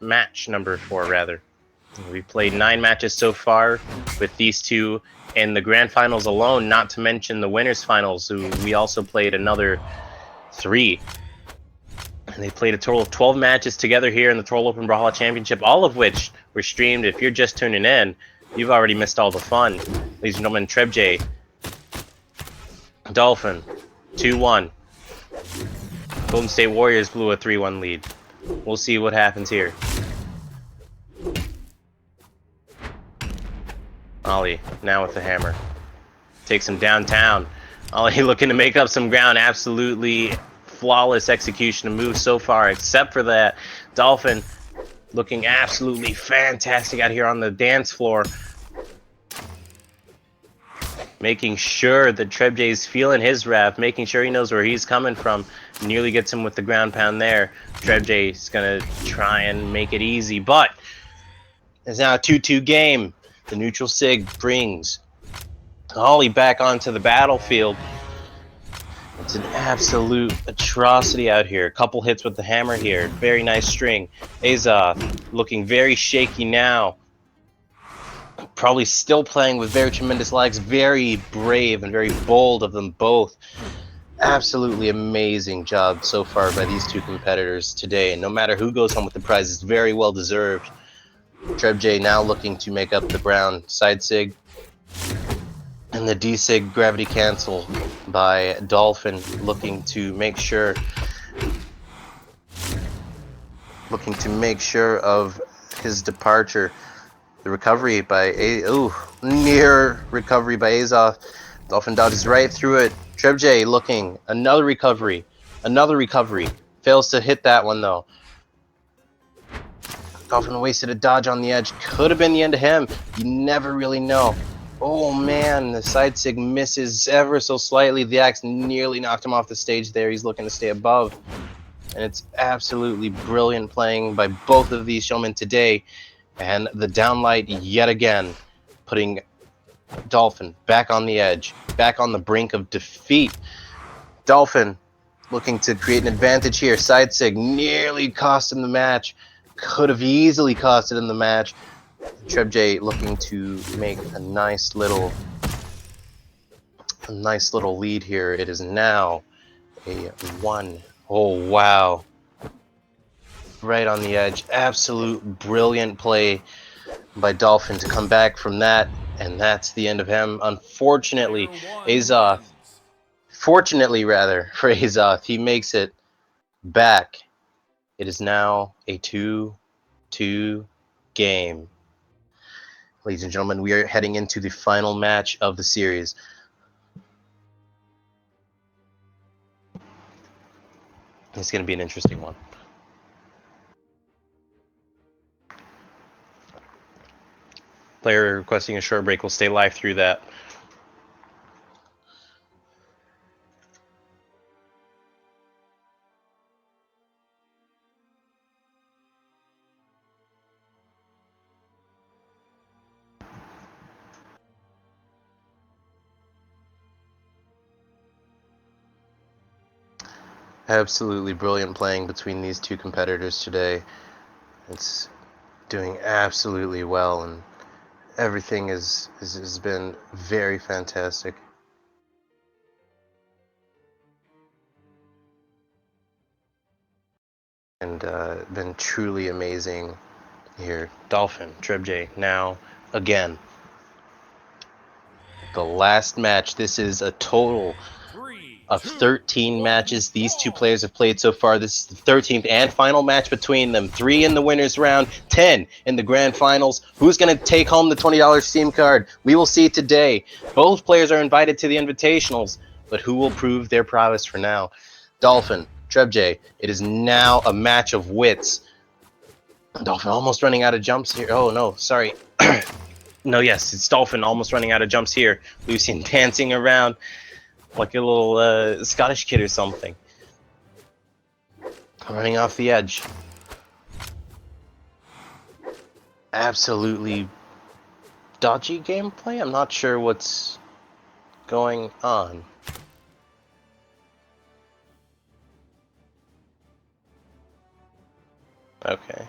match number 4, rather. We played 9 matches so far with these two in the grand finals alone, not to mention the winners finals, who we also played another 3. And they played a total of 12 matches together here in the Torel Open Brawlhalla Championship, all of which were streamed. If you're just tuning in, you've already missed all the fun. Ladies and gentlemen, Trabje, Dolphin, 2-1. Golden State Warriors blew a 3-1 lead. We'll see what happens here. Ollie, now with the hammer. Takes him downtown. Ollie looking to make up some ground. Absolutely flawless execution of moves so far, except for that. Dolphin looking absolutely fantastic out here on the dance floor. Making sure that Trabje's feeling his wrath, making sure he knows where he's coming from. Nearly gets him with the ground pound there. Trabje's gonna try and make it easy, but it's now a 2-2 game. The neutral sig brings Ollie back onto the battlefield. It's an absolute atrocity out here. A couple hits with the hammer here. Very nice string. Azoth looking very shaky now. Probably still playing with very tremendous legs. Very brave and very bold of them both. Absolutely amazing job so far by these two competitors today. And no matter who goes home with the prize, it's very well deserved. Trabje now looking to make up the ground. Side sig. And the D-sig gravity cancel by Dolphin looking to make sure of his departure. The recovery by near recovery by Azoth. Dolphin dodges right through it. Trabje looking, another recovery. Fails to hit that one though. Dolphin wasted a dodge on the edge. Could have been the end of him. You never really know. Oh man, the side sig misses ever so slightly. The axe nearly knocked him off the stage there. He's looking to stay above. And it's absolutely brilliant playing by both of these showmen today. And the downlight yet again, putting Dolphin back on the edge, back on the brink of defeat. Dolphin looking to create an advantage here. Side sig nearly cost him the match. Could have easily costed him the match. Trabje looking to make a nice little lead here. It is now a 1. Oh wow. Right on the edge. Absolute brilliant play by Dolphin to come back from that, and that's the end of him. Unfortunately, Azoth, fortunately rather for Azoth, he makes it back. It is now a 2-2 game. Ladies and gentlemen, we are heading into the final match of the series. It's going to be an interesting one. Player requesting a short break will stay live through that. Absolutely brilliant playing between these two competitors today. It's doing absolutely well, and everything has been very fantastic. And been truly amazing here. Dolphin, Trabje, now again. The last match. This is a total of 13 matches these two players have played so far. This is the 13th and final match between them. 3 in the winners round, 10 in the grand finals. Who's going to take home the $20 Steam card? We will see today. Both players are invited to the invitationals, but who will prove their prowess for now? Dolphin, Trabje, it is now a match of wits. Dolphin almost running out of jumps here. Oh, no, sorry. No, yes, it's Dolphin almost running out of jumps here. Lucian dancing around like a little Scottish kid or something. Running off the edge. Absolutely dodgy gameplay. I'm not sure what's going on. Okay.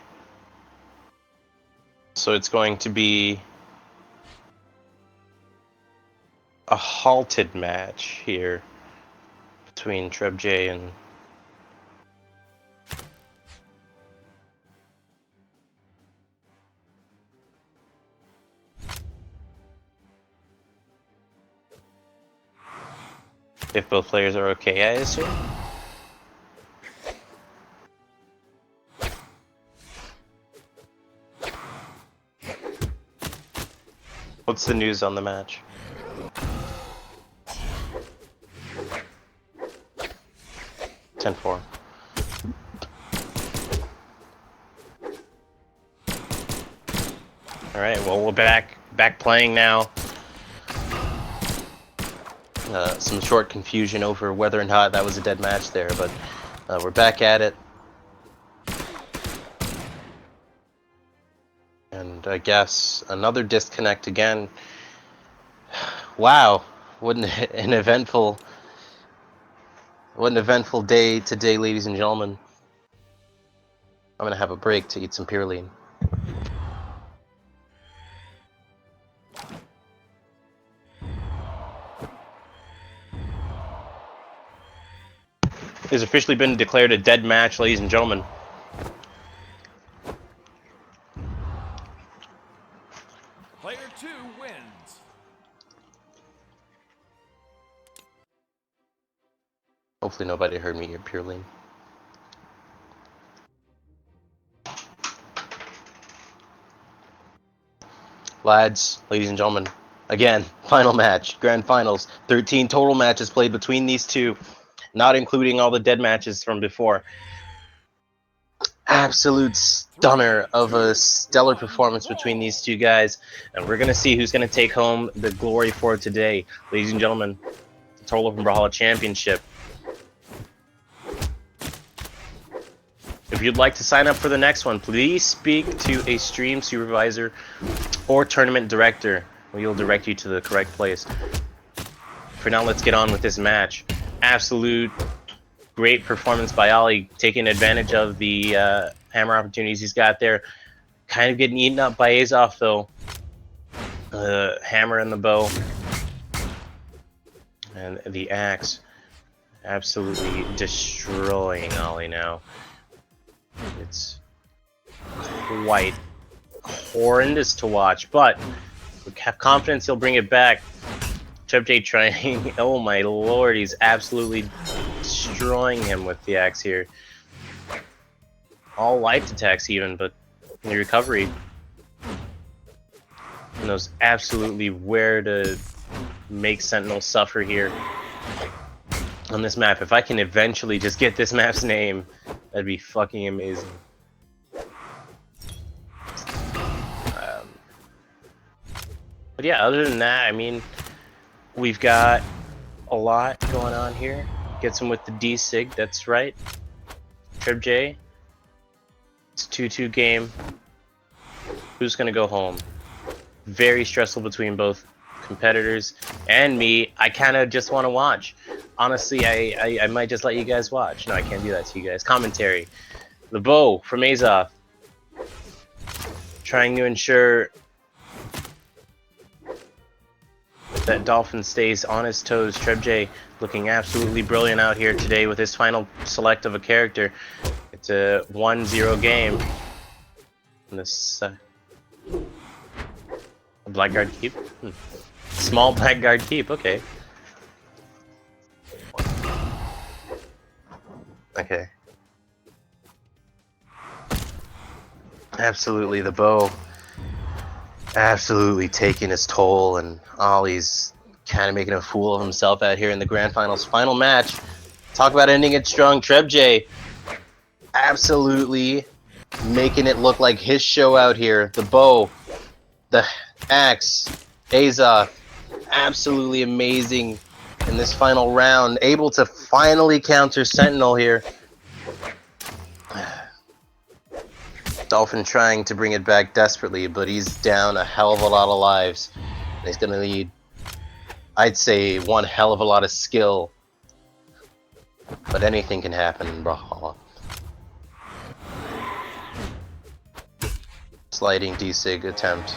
So it's going to be a halted match here between Trabje and if both players are okay, I assume. What's the news on the match? (10-4). All right, well, we're back playing now. Some short confusion over whether or not that was a dead match there, but we're back at it. And I guess another disconnect again. Wow, what an eventful day today, ladies and gentlemen. I'm gonna have a break to eat some Purine. It has officially been declared a dead match, ladies and gentlemen. Player 2 wins. Hopefully nobody heard me eat Purine. Lads, ladies and gentlemen, again, final match, grand finals. 13 total matches played between these two, not including all the dead matches from before. Absolute stunner of a stellar performance between these two guys, and we're going to see who's going to take home the glory for today. Ladies and gentlemen, the Torel Brawlhalla Championship. If you'd like to sign up for the next one, please speak to a stream supervisor or tournament director. We'll direct you to the correct place. For now, let's get on with this match. Absolute great performance by Ollie, taking advantage of the hammer opportunities he's got there. Kind of getting eaten up by Azov, though. Hammer and the bow. And the axe. Absolutely destroying Ollie now. It's quite horrendous to watch, but we have confidence he'll bring it back. Trabje trying, oh my lord, he's absolutely destroying him with the axe here. All life attacks even, but the recovery knows absolutely where to make Sentinel suffer here on this map. If I can eventually just get this map's name, that'd be fucking amazing. But yeah, other than that, I mean, we've got a lot going on here. Gets him with the D-Sig, that's right. Trabje. It's a 2-2 game. Who's gonna go home? Very stressful between both competitors and me, I kind of just want to watch. Honestly, I might just let you guys watch. No, I can't do that to you guys. Commentary. LeBeau from Azov, trying to ensure that Dolphin stays on his toes. Trabje looking absolutely brilliant out here today with his final select of a character. It's a 1-0 game. And this blackguard keep? Small blackguard keep, okay. Okay. Absolutely, the bow absolutely taking his toll, and Ollie's kind of making a fool of himself out here in the grand finals. Final match. Talk about ending it strong. Trabje absolutely making it look like his show out here. The bow, the axe, Azov, absolutely amazing in this final round. Able to finally counter Sentinel here. Dolphin trying to bring it back desperately, but he's down a hell of a lot of lives. He's going to need, I'd say, one hell of a lot of skill. But anything can happen in Brawlhalla. Sliding desig attempt.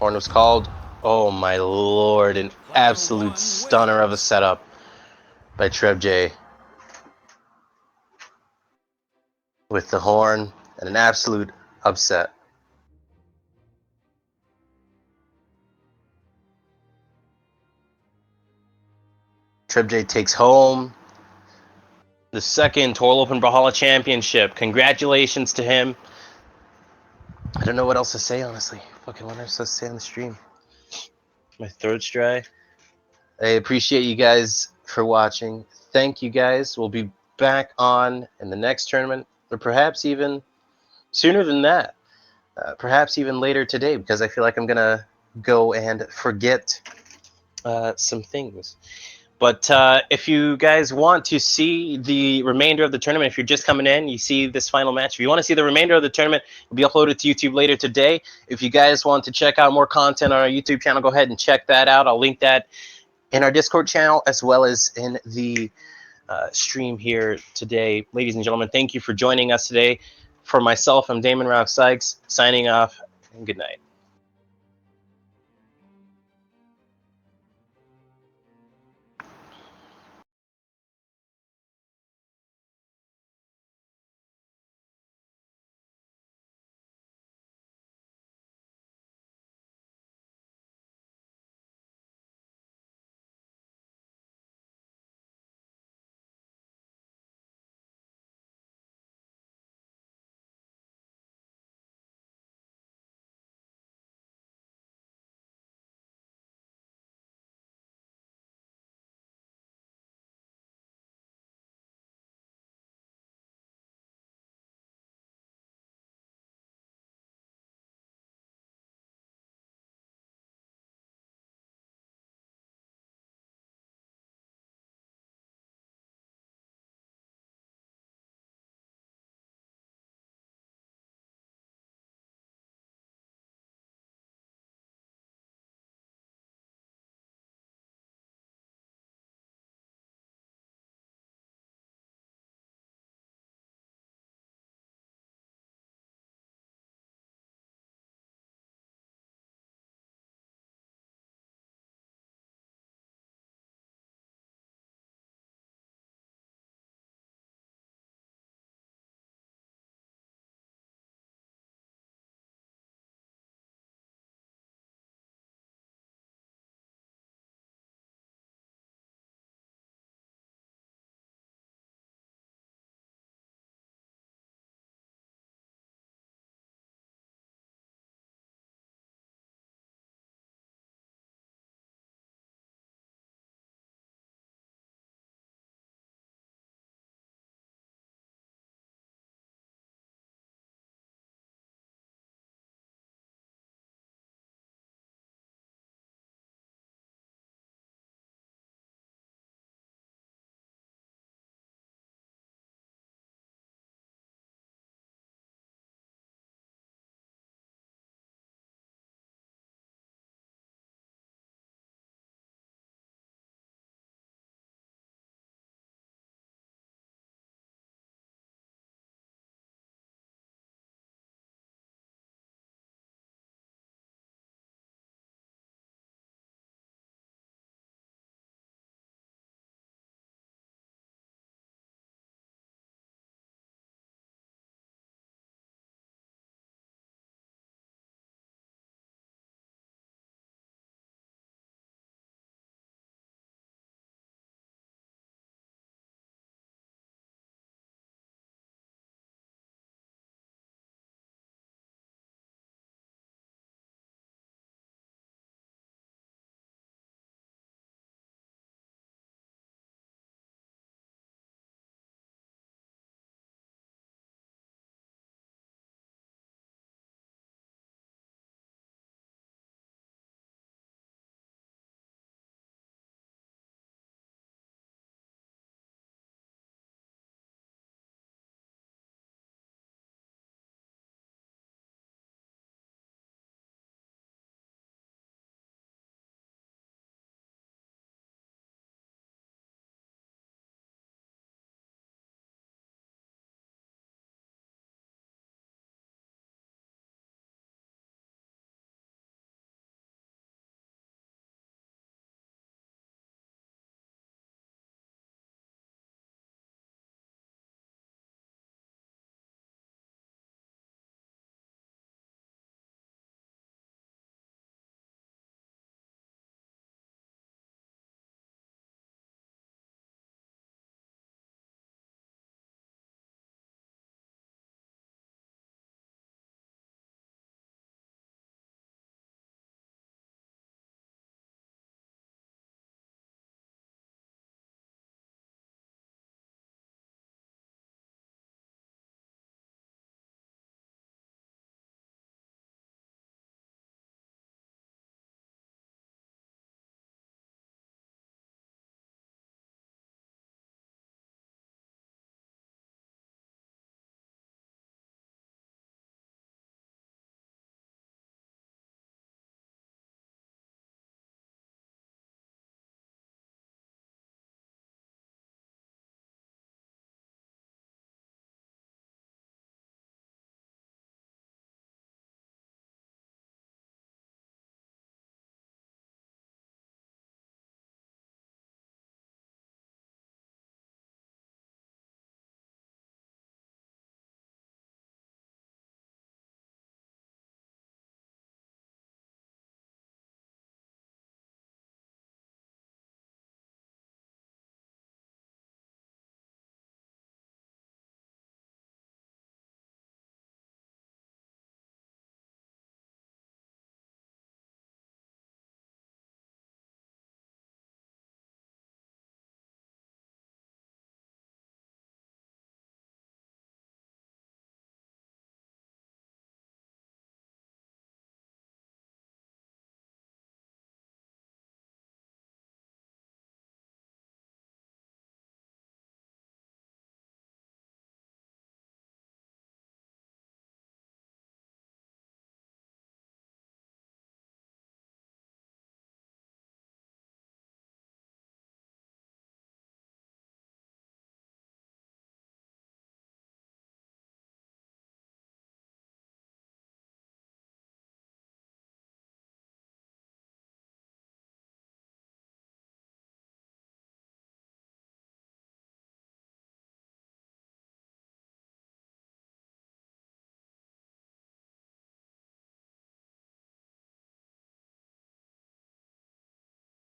Horn was called. Oh my lord, an absolute stunner of a setup by Trabje. With the horn and an absolute upset. Trabje takes home the second Torel Open Brawlhalla Championship. Congratulations to him. I don't know what else to say, honestly. Fucking what am I supposed to say on the stream? My throat's dry. I appreciate you guys for watching. Thank you guys. We'll be back on in the next tournament, or perhaps even sooner than that. Perhaps even later today, because I feel like I'm going to go and forget some things. But if you guys want to see the remainder of the tournament, if you're just coming in, you see this final match. If you want to see the remainder of the tournament, it'll be uploaded to YouTube later today. If you guys want to check out more content on our YouTube channel, go ahead and check that out. I'll link that in our Discord channel as well as in the stream here today. Ladies and gentlemen, thank you for joining us today. For myself, I'm Damon Ralph Sykes, signing off, and good night.